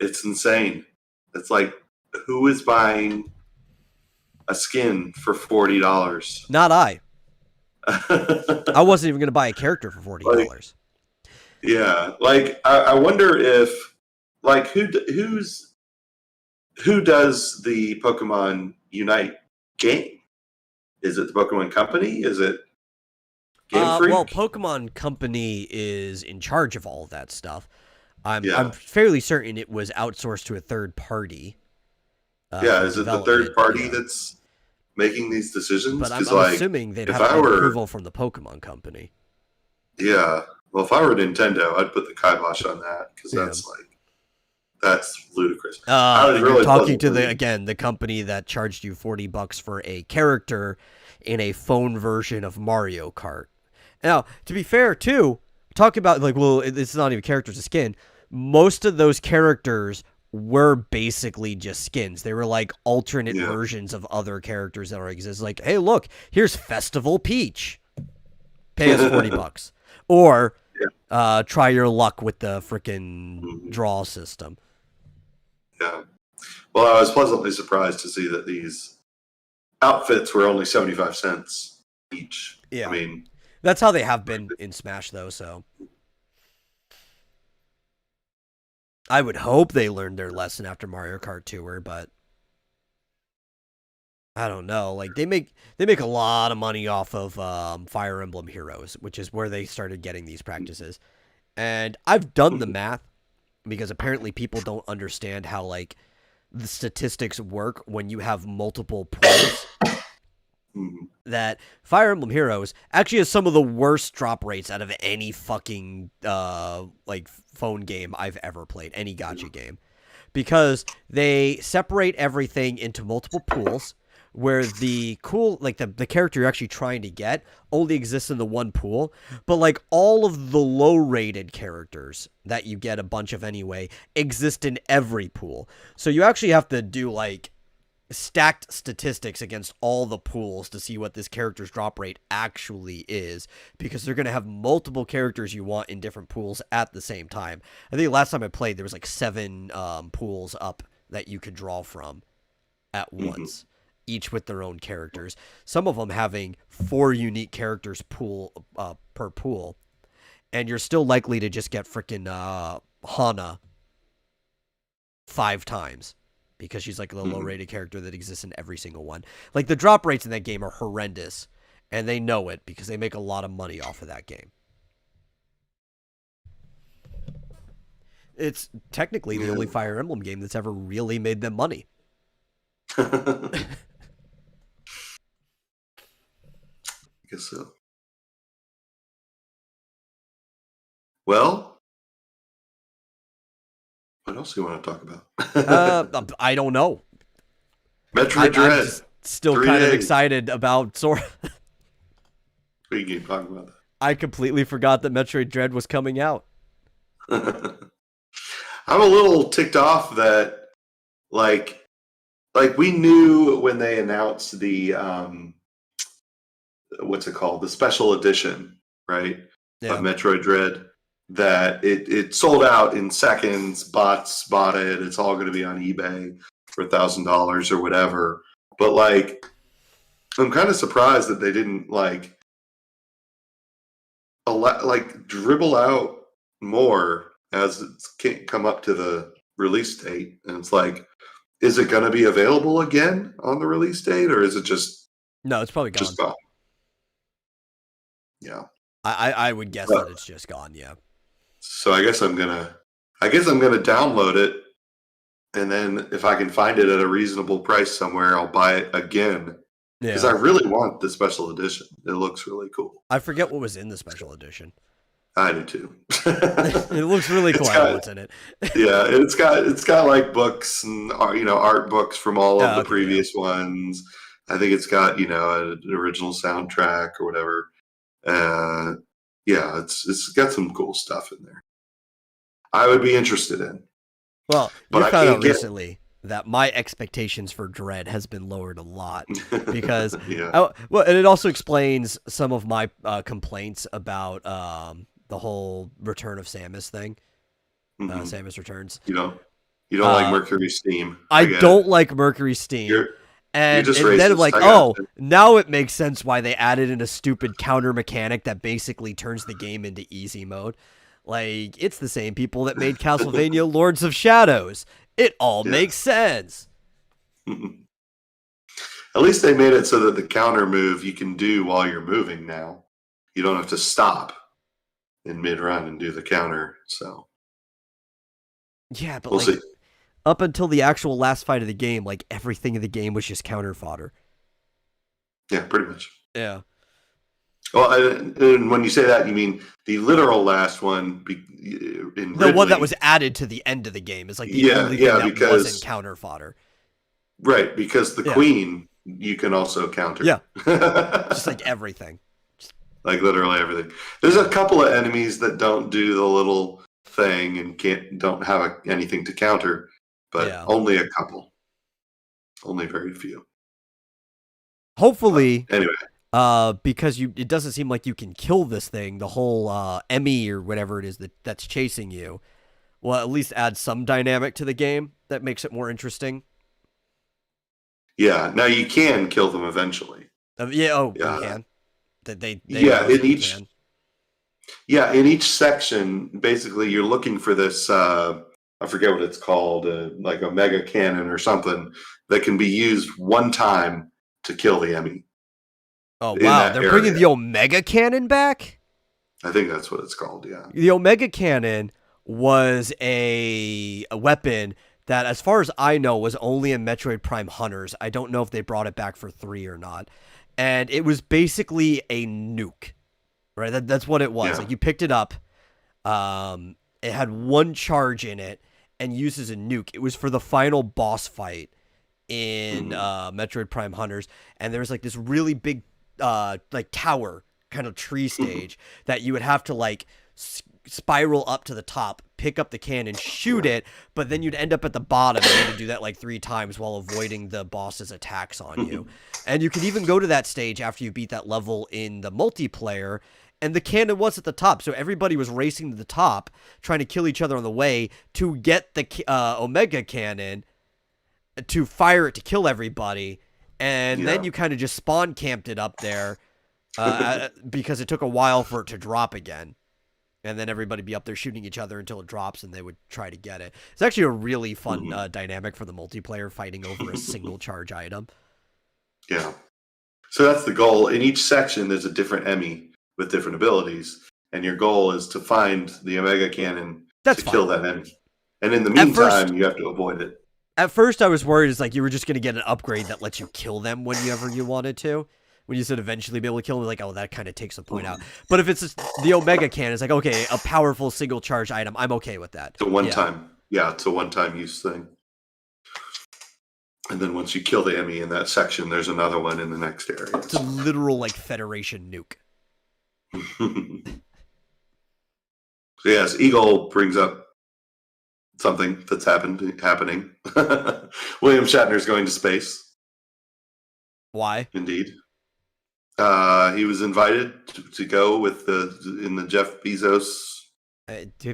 It's insane. It's like, who is buying a skin for $40? Not I. I wasn't even going to buy a character for $40. Yeah, like I wonder if, like, who does the Pokemon Unite game? Is it the Pokemon Company? Is it Game Freak? Well, Pokemon Company is in charge of all of that stuff. I'm fairly certain it was outsourced to a third party. Is it the third party that's making these decisions? But I'm assuming they'd have approval from the Pokemon Company. Yeah. Well, if I were Nintendo, I'd put the kibosh on that because that's ludicrous. You're talking to the company that charged you $40 for a character in a phone version of Mario Kart. Now, to be fair, too, talk about like, well, it's not even characters, a skin. Most of those characters were basically just skins. They were like alternate Yeah. versions of other characters that already exist. Like, hey, look, here's Festival Peach. Pay us $40. Or try your luck with the freaking draw system. Yeah. Well, I was pleasantly surprised to see that these outfits were only 75 cents each. Yeah. I mean, that's how they have been in Smash, though, so. I would hope they learned their lesson after Mario Kart Tour, but I don't know. Like they make a lot of money off of Fire Emblem Heroes, which is where they started getting these practices. And I've done the math because apparently people don't understand how like the statistics work when you have multiple pools. That Fire Emblem Heroes actually has some of the worst drop rates out of any fucking like phone game I've ever played, any gacha game, because they separate everything into multiple pools where the cool, like the character you're actually trying to get only exists in the one pool, but like all of the low rated characters that you get a bunch of anyway exist in every pool. So you actually have to do like stacked statistics against all the pools to see what this character's drop rate actually is, because they're going to have multiple characters you want in different pools at the same time. I think last time I played, there was like 7 pools up that you could draw from at once, each with their own characters. Some of them having 4 unique characters per pool, and you're still likely to just get freaking Hana 5 times. Because she's like the low-rated character that exists in every single one. Like, the drop rates in that game are horrendous. And they know it because they make a lot of money off of that game. It's technically the only Fire Emblem game that's ever really made them money. I guess so. Well, what else do you want to talk about? I don't know. Metroid Dread. I'm just still kind of excited about Sora. We can keep talking about that. I completely forgot that Metroid Dread was coming out. I'm a little ticked off that, like we knew when they announced the what's it called, the special edition, right, of Metroid Dread, that it sold out in seconds. Bots bought it. It's all going to be on eBay for $1,000 or whatever. But like, I'm kind of surprised that they didn't like dribble out more as it's come up to the release date. And it's like, is it going to be available again on the release date, or is it just no? It's probably gone. Just gone. Yeah, I would guess that it's just gone. Yeah. So I guess I'm gonna download it, and then if I can find it at a reasonable price somewhere, I'll buy it again. Because I really want the special edition. It looks really cool. I forget what was in the special edition. I do too. It looks really cool. I know what's in it. Yeah, it's got like books and art books from all of the previous ones. I think it's got an original soundtrack or whatever. Yeah, it's got some cool stuff in there. I would be interested in. Well, you found out recently that my expectations for Dread has been lowered a lot because and it also explains some of my complaints about the whole Return of Samus thing. Samus Returns. You don't like Mercury Steam. I don't like Mercury Steam. And then I'm like, now it makes sense why they added in a stupid counter mechanic that basically turns the game into easy mode. Like, it's the same people that made Castlevania Lords of Shadows. It all makes sense. At least they made it so that the counter move you can do while you're moving now. You don't have to stop in mid-run and do the counter, so. Yeah, but we'll see. Up until the actual last fight of the game, like, everything in the game was just counter fodder. Yeah, pretty much. Yeah. Well, and when you say that, you mean the literal last one in Ridley. The one that was added to the end of the game is like the only thing that wasn't counter fodder. Right, because the Queen, you can also counter. Yeah. Just like everything. Like literally everything. There's a couple of enemies that don't do the little thing and don't have anything to counter. but Yeah. only a couple. Only very few. Hopefully, Anyway, because it doesn't seem like you can kill this thing, the whole Emmy or whatever it is that's chasing you, will at least add some dynamic to the game that makes it more interesting. yeah. Now you can kill them eventually. You Yeah, can. They yeah. eventually can. Yeah, in each section, basically, you're looking for this. I forget what it's called, like a mega cannon or something that can be used one time to kill the enemy Oh in wow, that they're bringing area. the Omega Cannon back. I think that's what it's called. Yeah. The Omega Cannon was a weapon that, as far as I know, was only in Metroid Prime Hunters. I don't know if they brought it back for 3 or not. And it was basically a nuke, right? That's what it was. Yeah. Like, you picked it up, it had one charge in it, and used as a nuke. It was for the final boss fight in Metroid Prime Hunters, and there was like this really big like tower kind of tree stage that you would have to like spiral up to the top, pick up the cannon, shoot it, but then you'd end up at the bottom and you had to do that like 3 times while avoiding the boss's attacks on you. And you could even go to that stage after you beat that level in the multiplayer, and the cannon was at the top, so everybody was racing to the top, trying to kill each other on the way to get the Omega Cannon to fire it to kill everybody, and then you kind of just spawn camped it up there because it took a while for it to drop again. And then everybody be up there shooting each other until it drops, and they would try to get it. It's actually a really fun dynamic for the multiplayer, fighting over a single charge item. Yeah. So that's the goal. In each section, there's a different Emmy with different abilities, and your goal is to find the Omega Cannon to kill that Emmy. And in the meantime, you have to avoid it. At first, I was worried it's like you were just going to get an upgrade that lets you kill them whenever you wanted to. When you said eventually be able to kill them, like, oh, that kind of takes the point out. But if it's just the Omega Cannon, it's like, okay, a powerful single charge item. I'm okay with that. It's a one-time. Yeah, it's a one-time use thing. And then once you kill the Emmy in that section, there's another one in the next area. It's a literal, like, Federation nuke. So yes, Eagle brings up something that's happening. William Shatner's going to space. Why? Indeed. He was invited to go with in the Jeff Bezos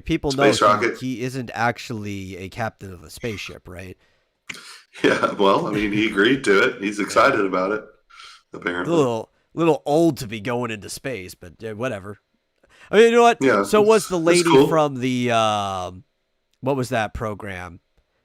people know he isn't actually a captain of a spaceship, right? Yeah, well, I mean, he agreed to it. He's excited about it, apparently. A little old to be going into space, but whatever. I mean, you know what? Yeah, so was the lady cool. from the, what was that program?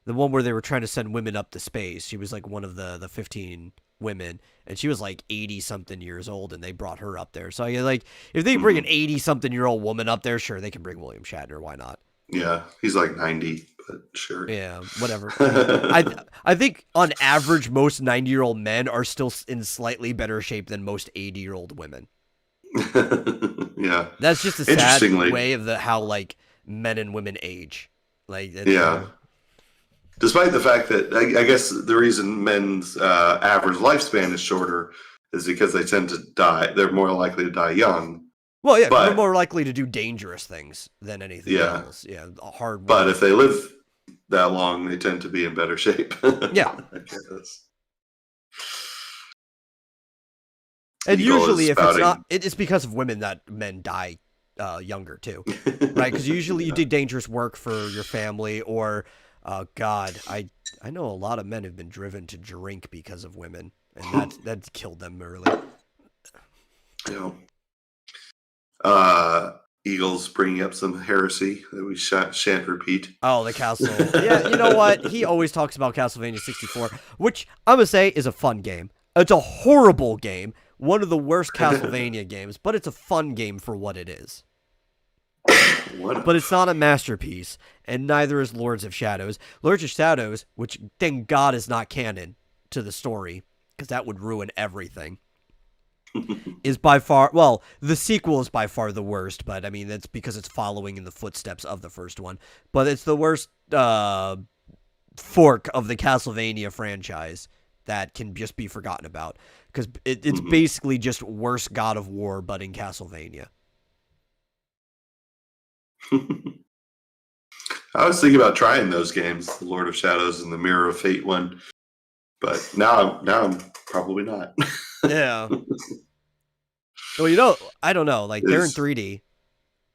The one where they were trying to send women up to space. She was like one of the 15 women, and she was like 80-something years old, and they brought her up there. So, like, if they bring an 80-something-year-old woman up there, sure, they can bring William Shatner. Why not? Yeah, he's like 90, but sure. Yeah, whatever. I think on average, most 90-year-old men are still in slightly better shape than most 80-year-old women. Yeah, that's just a sad way of how like men and women age. Like, despite the fact that I guess the reason men's average lifespan is shorter is because they tend to die. They're more likely to die young. Well, yeah, they're more likely to do dangerous things than anything else. Yeah, hard work. But if they live that long, they tend to be in better shape. Yeah. I guess. And usually, if it's not, it's because of women that men die younger too, right? Because usually you do dangerous work for your family, or God, I know a lot of men have been driven to drink because of women, and that's killed them early. Yeah. Eagles bringing up some heresy that we shan't repeat. Oh, the castle. Yeah, you know what? He always talks about Castlevania 64, which I'm gonna say is a fun game. It's a horrible game. One of the worst Castlevania games, but it's a fun game for what it is. But it's not a masterpiece, and neither is Lords of Shadows. Lords of Shadows, which thank God is not canon to the story, because that would ruin everything, is by far, well, the sequel is by far the worst, but I mean, that's because it's following in the footsteps of the first one. But it's the worst fork of the Castlevania franchise that can just be forgotten about, because it's basically just worse God of War, but in Castlevania. I was thinking about trying those games, the Lord of Shadows and the Mirror of Fate one, but now I'm probably not. Yeah. Well, I don't know. Like they're in It's, 3D,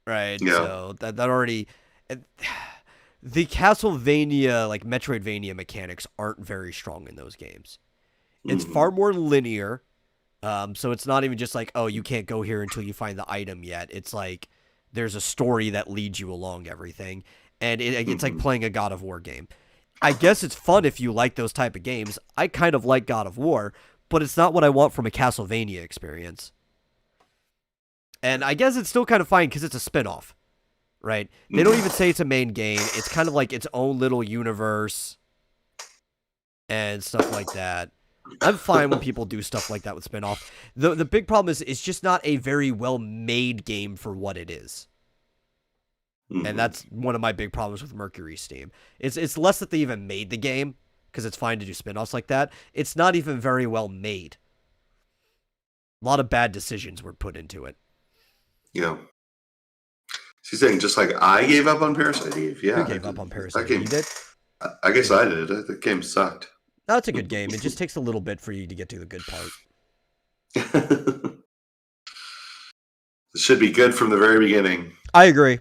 right? yeah. So that already. The Castlevania, like Metroidvania mechanics aren't very strong in those games. It's far more linear. So it's not even just like, oh, you can't go here until you find the item yet. It's like there's a story that leads you along everything. And it's like playing a God of War game. I guess it's fun if you like those type of games. I kind of like God of War, but it's not what I want from a Castlevania experience. And I guess it's still kind of fine because it's a spin-off, right? They don't even say it's a main game. It's kind of like its own little universe and stuff like that. I'm fine when people do stuff like that with spin-off. The big problem is it's just not a very well-made game for what it is. And that's one of my big problems with Mercury Steam. It's less that they even made the game, because it's fine to do spin-offs like that. It's not even very well made. A lot of bad decisions were put into it. Yeah. She's saying just like I gave up on Parasite Eve. Yeah, Who gave up on Parasite Eve? You did? I guess I did. The game sucked. No, it's a good game. It just takes a little bit for you to get to the good part. It should be good from the very beginning. I agree.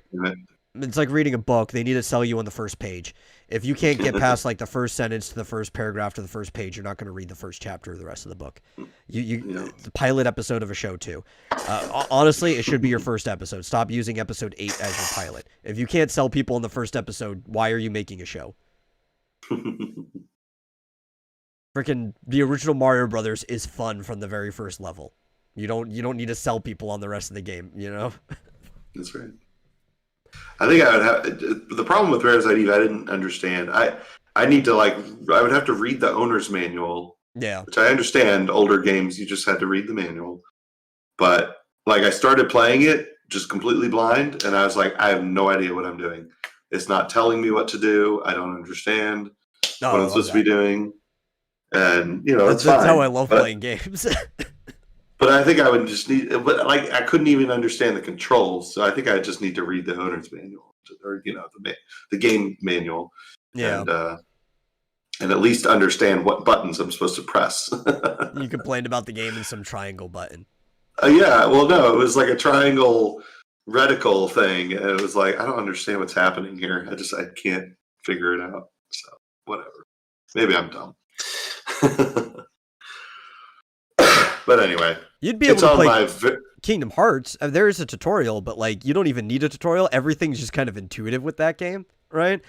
It's like reading a book. They need to sell you on the first page. If you can't get past like the first sentence to the first paragraph to the first page, you're not going to read the first chapter of the rest of the book. The pilot episode of a show too. Honestly, it should be your first episode. Stop using episode 8 as your pilot. If you can't sell people in the first episode, why are you making a show? Freaking the original Mario Brothers is fun from the very first level. You don't need to sell people on the rest of the game, you know? That's right. I think I would have the problem with Parasite Eve. I didn't understand. I need to I would have to read the owner's manual. Yeah, which I understand. Older games, you just had to read the manual. But like, I started playing it just completely blind, and I was like, I have no idea what I'm doing. It's not telling me what to do. I don't understand what I'm supposed to be doing. And that's how I love playing games. But I think I would just need, but like I couldn't even understand the controls, so I think I just need to read the owner's manual, or the game manual, yeah, and at least understand what buttons I'm supposed to press. You complained about the game and some triangle button. Yeah, well, no, it was like a triangle reticle thing, and it was like I don't understand what's happening here. I can't figure it out. So whatever, maybe I'm dumb. But anyway, you'd be able to play Kingdom Hearts. There is a tutorial, but like you don't even need a tutorial. Everything's just kind of intuitive with that game, right?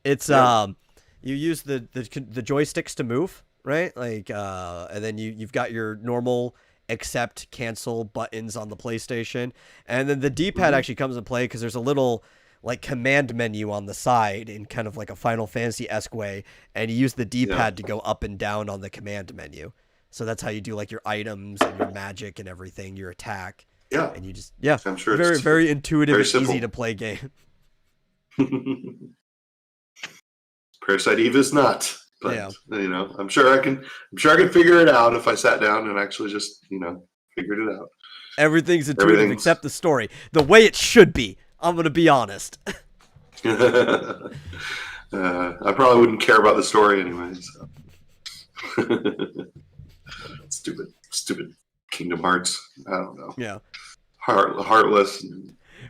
It's you use the joysticks to move, right? Like and then you've got your normal accept, cancel buttons on the PlayStation, and then the D-pad actually comes into play because there's a little like command menu on the side in kind of like a Final Fantasy-esque way, and you use the D-pad to go up and down on the command menu. So that's how you do like your items and your magic and everything, your attack. Yeah. And you just, I'm sure very, it's very intuitive very and simple. easy to play game. Parasite Eve is not, but I'm sure I can figure it out if I sat down and actually just, figured it out. Everything's intuitive except the story. The way it should be. I'm going to be honest. I probably wouldn't care about the story anyway, so. Stupid Kingdom Hearts. I don't know. Yeah. Heartless.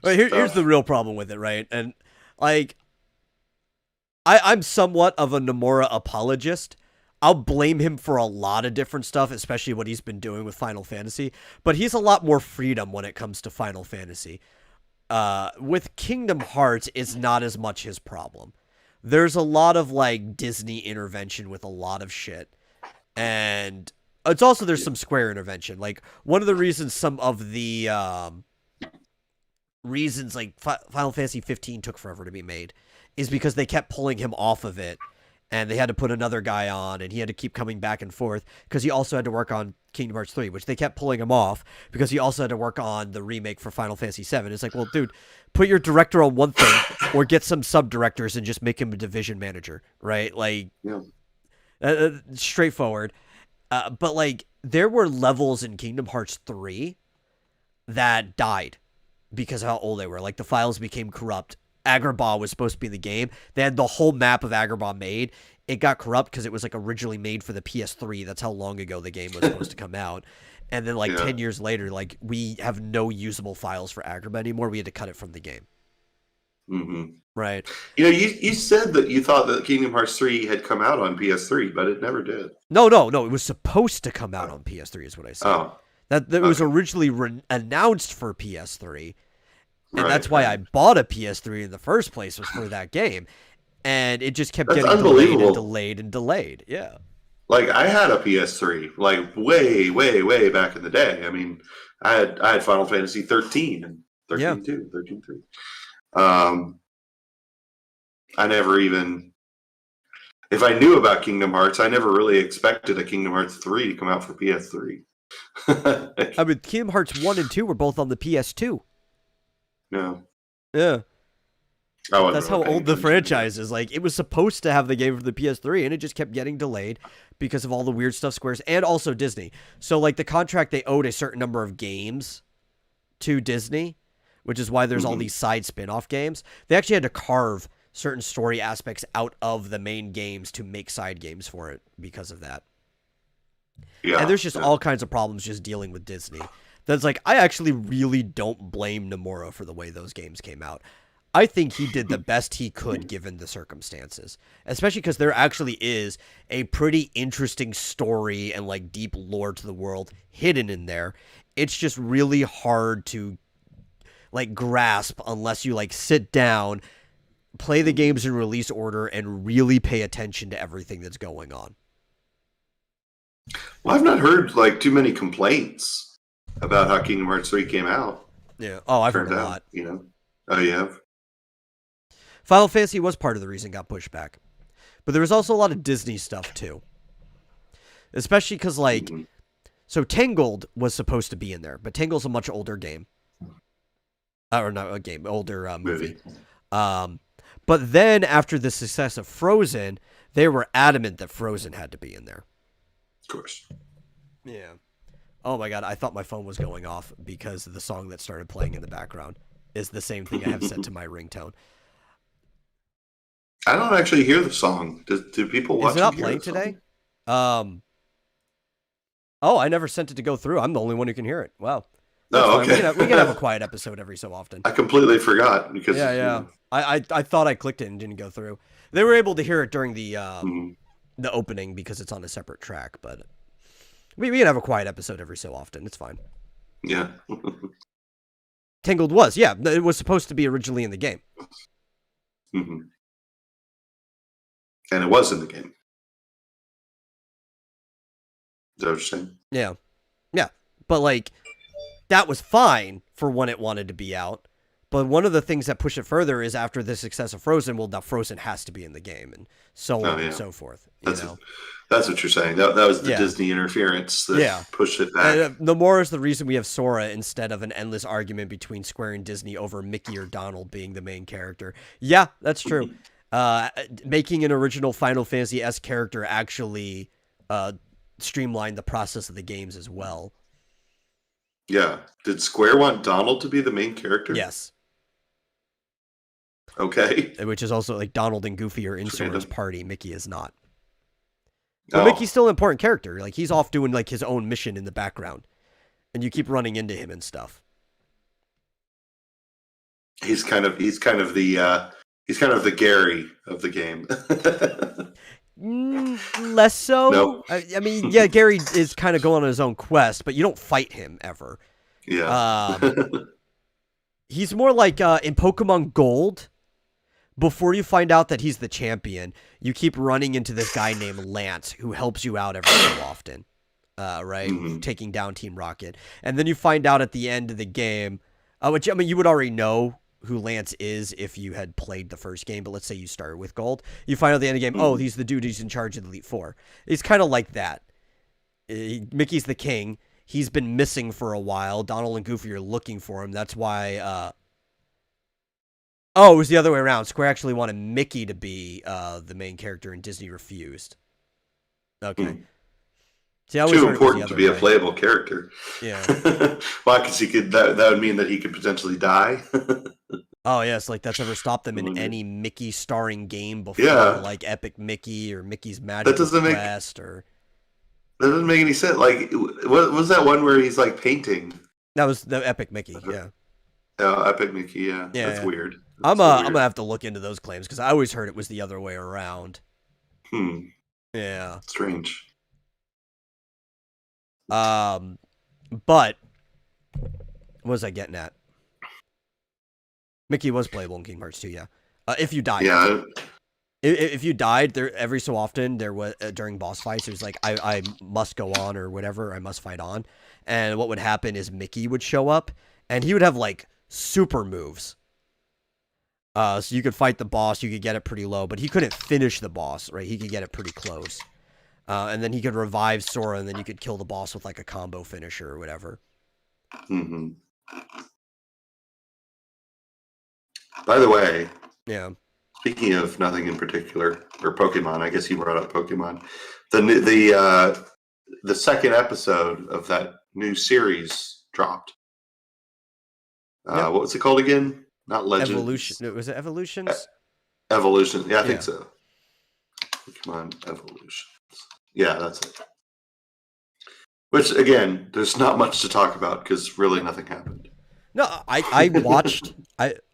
Well, here's the real problem with it, right? And like, I'm somewhat of a Nomura apologist. I'll blame him for a lot of different stuff, especially what he's been doing with Final Fantasy. But he's a lot more freedom when it comes to Final Fantasy. With Kingdom Hearts, it's not as much his problem. There's a lot of like Disney intervention with a lot of shit. And it's also, there's some Square intervention. Like, one of the reasons some of the reasons like Final Fantasy 15 took forever to be made is because they kept pulling him off of it, and they had to put another guy on, and he had to keep coming back and forth because he also had to work on Kingdom Hearts 3, which they kept pulling him off because he also had to work on the remake for Final Fantasy 7. It's like, well, dude, put your director on one thing or get some sub-directors and just make him a division manager, right? Like, straightforward. But like, there were levels in Kingdom Hearts 3 that died because of how old they were. Like, the files became corrupt Agrabah was supposed to be in the game. They had the whole map of Agrabah made. It got corrupt because it was like originally made for the PS3. That's how long ago the game was supposed to come out. And then like 10 years later, like we have no usable files for Agrabah anymore. We had to cut it from the game. Mm-hmm. Right. You know, you said that you thought that Kingdom Hearts 3 had come out on PS3, but it never did. No. It was supposed to come out on PS3 is what I said. Oh. That was originally announced for PS3. And that's why I bought a PS3 in the first place, was for that game. And it just kept getting delayed and delayed and delayed. Yeah. Like, I had a PS3, like, way, way, way back in the day. I mean, I had Final Fantasy 13 and 13-2, 13-3. I never even... If I knew about Kingdom Hearts, I never really expected a Kingdom Hearts 3 to come out for PS3. I mean, Kingdom Hearts 1 and 2 were both on the PS2. No. Yeah. That's how old the franchise is. Like, it was supposed to have the game for the PS3, and it just kept getting delayed because of all the weird stuff Square's, and also Disney. So, like, the contract, they owed a certain number of games to Disney, which is why there's all these side spin-off games. They actually had to carve certain story aspects out of the main games to make side games for it because of that. Yeah, and there's just all kinds of problems just dealing with Disney. That's like, I actually really don't blame Nomura for the way those games came out. I think he did the best he could given the circumstances, especially because there actually is a pretty interesting story and like deep lore to the world hidden in there. It's just really hard to like grasp unless you like sit down, play the games in release order, and really pay attention to everything that's going on. Well, I've not heard like too many complaints about how Kingdom Hearts 3 came out. Yeah. Oh, I've heard a lot. You know. Oh, you have? Final Fantasy was part of the reason it got pushed back. But there was also a lot of Disney stuff, too. Especially because, like, so Tangled was supposed to be in there, but Tangled's a much older game. Or not a game, older movie. But then, after the success of Frozen, they were adamant that Frozen had to be in there. Of course. Yeah. Oh my god, I thought my phone was going off because the song that started playing in the background is the same thing I have set to my ringtone. I don't actually hear the song. Do people watch it? Is it not playing today? Oh, I never sent it to go through. I'm the only one who can hear it. Wow. Oh, okay. We can have a quiet episode every so often. I completely forgot because yeah. You know. I thought I clicked it and didn't go through. They were able to hear it during the opening because it's on a separate track, but we can have a quiet episode every so often. It's fine. Yeah. Tangled was, yeah. It was supposed to be originally in the game. Mm-hmm. And it was in the game. Is that what you're saying? Yeah. Yeah. But, like, that was fine for when it wanted to be out. But one of the things that push it further is after the success of Frozen, well, now Frozen has to be in the game, and so on and so forth. That's what you're saying. That was the Disney interference that pushed it back. Nomura is the reason we have Sora instead of an endless argument between Square and Disney over Mickey or Donald being the main character. Yeah, that's true. Making an original Final Fantasy-esque character actually streamlined the process of the games as well. Yeah. Did Square want Donald to be the main character? Yes. Okay. Which is also like Donald and Goofy are in Sora's party. Mickey is not. But Mickey's still an important character. Like, he's off doing like his own mission in the background, and you keep running into him and stuff. He's kind of the Gary of the game. Less so. No. I mean, yeah, Gary is kind of going on his own quest, but you don't fight him ever. Yeah. He's more like in Pokemon Gold. Before you find out that he's the champion, you keep running into this guy named Lance who helps you out every so often, right? Mm-hmm. Taking down Team Rocket. And then you find out at the end of the game, which, I mean, you would already know who Lance is if you had played the first game, but let's say you started with Gold. You find out at the end of the game, oh, he's the dude who's in charge of the Elite Four. It's kind of like that. Mickey's the king. He's been missing for a while. Donald and Goofy are looking for him. That's why... Oh, it was the other way around. Square actually wanted Mickey to be the main character, and Disney refused. Okay. See, too important to be a playable character. Yeah. Why? Because that would mean that he could potentially die. Oh yes, like that's ever stopped them I in wonder. any Mickey starring game before, Yeah, like Epic Mickey or Mickey's that Magical doesn't make Quest, or that doesn't make any sense. Like, what was that one where he's like painting? that was the Epic Mickey. Yeah, Oh, Epic Mickey. Yeah, yeah, that's yeah. weird. I'm That's so I'm weird. gonna have to look into those claims because I always heard it was the other way around. Yeah. Strange. Um, but what was I getting at? Mickey was playable in Kingdom Hearts 2, yeah. If you died. Yeah, If you died, there every so often there was during boss fights, there's like I must go on or whatever, I must fight on, and what would happen is Mickey would show up, and he would have like super moves. So you could fight the boss, you could get it pretty low, but he couldn't finish the boss, right? He could get it pretty close, and then he could revive Sora, and then you could kill the boss with like a combo finisher or whatever. hmm By the way, Yeah. speaking of nothing in particular or Pokemon, I guess you brought up Pokemon. The second episode of that new series dropped. Yep. What was it called again? Not Legends. Evolution. Was it Evolutions? Evolution. Yeah, I think Yeah. so. Pokemon Evolutions. Yeah, that's it. Which again, there's not much to talk about because really nothing happened. No, I watched.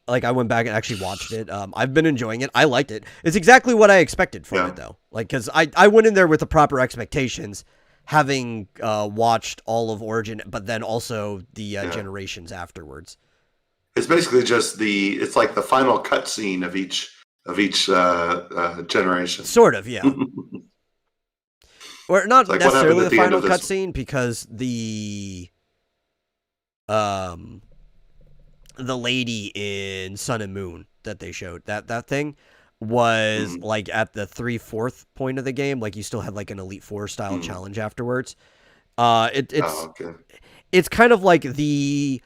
I went back and actually watched it. I've been enjoying it. I liked it. It's exactly what I expected from it, though. Like, because I went in there with the proper expectations, having watched all of Origin, but then also the generations afterwards. It's basically just it's like the final cutscene of each generation. Sort of, yeah. Or not like necessarily the final cutscene, because the lady in Sun and Moon that they showed, that thing was like at the 3/4 point of the game. Like you still had like an Elite Four style challenge afterwards. It's kind of like the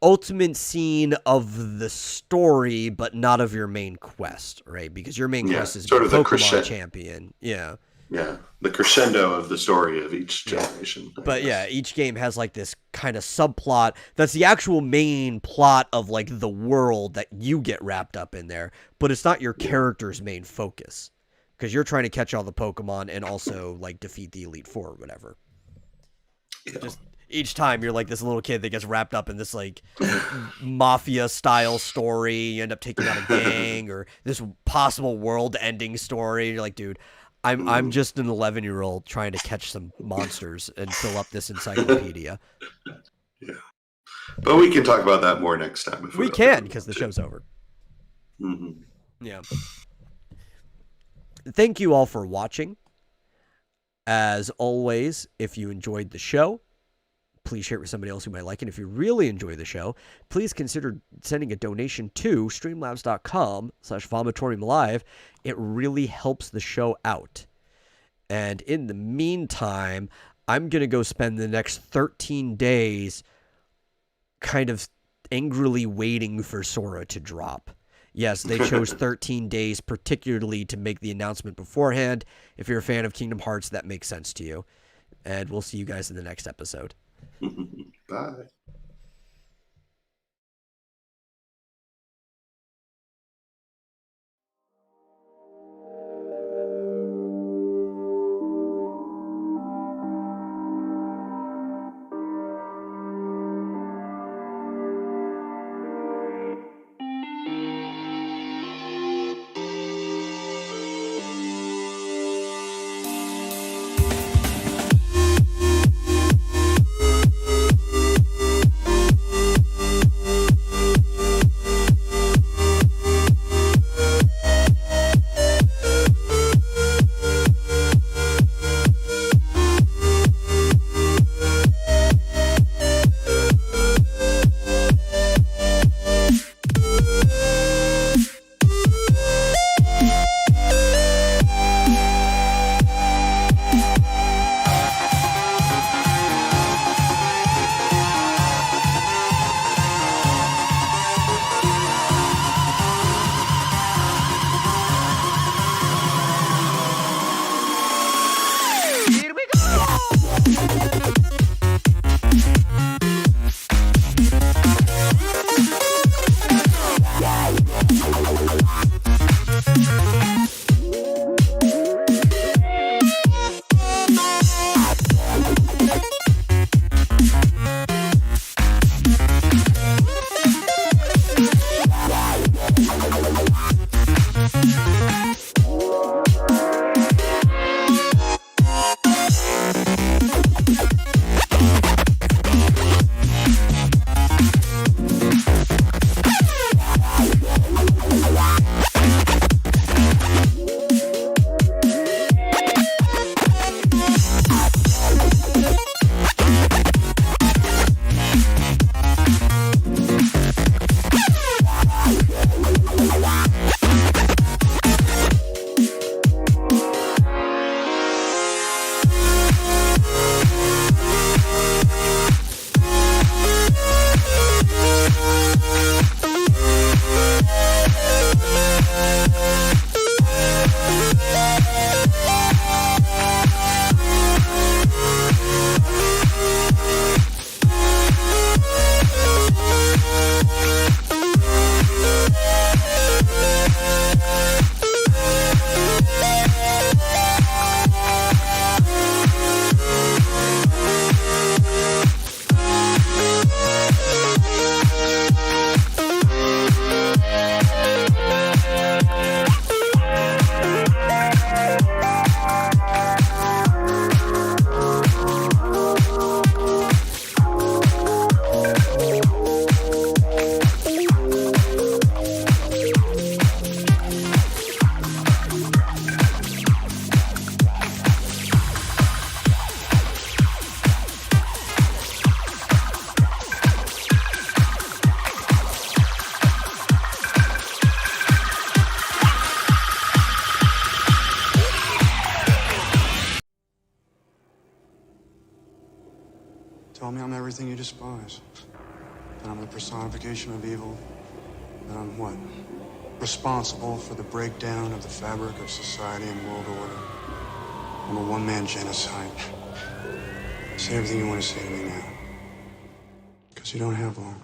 ultimate scene of the story, but not of your main quest, right? Because your main quest is sort of Pokemon champion. Yeah. Yeah, the crescendo of the story of each generation. But yeah, each game has like this kind of subplot that's the actual main plot of like the world that you get wrapped up in there, but it's not your character's main focus because you're trying to catch all the Pokemon and also like defeat the Elite Four or whatever. Yeah. Just each time you're like this little kid that gets wrapped up in this like mafia style story. You end up taking out a gang or this possible world ending story. You're like, dude, I'm just an 11-year-old trying to catch some monsters and fill up this encyclopedia. Yeah, but we can talk about that more next time. We can, because the show's over. Mm-hmm. Yeah. Thank you all for watching. As always, if you enjoyed the show, please share it with somebody else who might like it. If you really enjoy the show, please consider sending a donation to streamlabs.com/Vomitorium Live. It really helps the show out. And in the meantime, I'm going to go spend the next 13 days kind of angrily waiting for Sora to drop. Yes, they chose 13 days particularly to make the announcement beforehand. If you're a fan of Kingdom Hearts, that makes sense to you. And we'll see you guys in the next episode. Bye. Tell me I'm everything you despise. That I'm the personification of evil. That I'm what? Responsible for the breakdown of the fabric of society and world order. I'm a one-man genocide. Say everything you want to say to me now. Because you don't have long.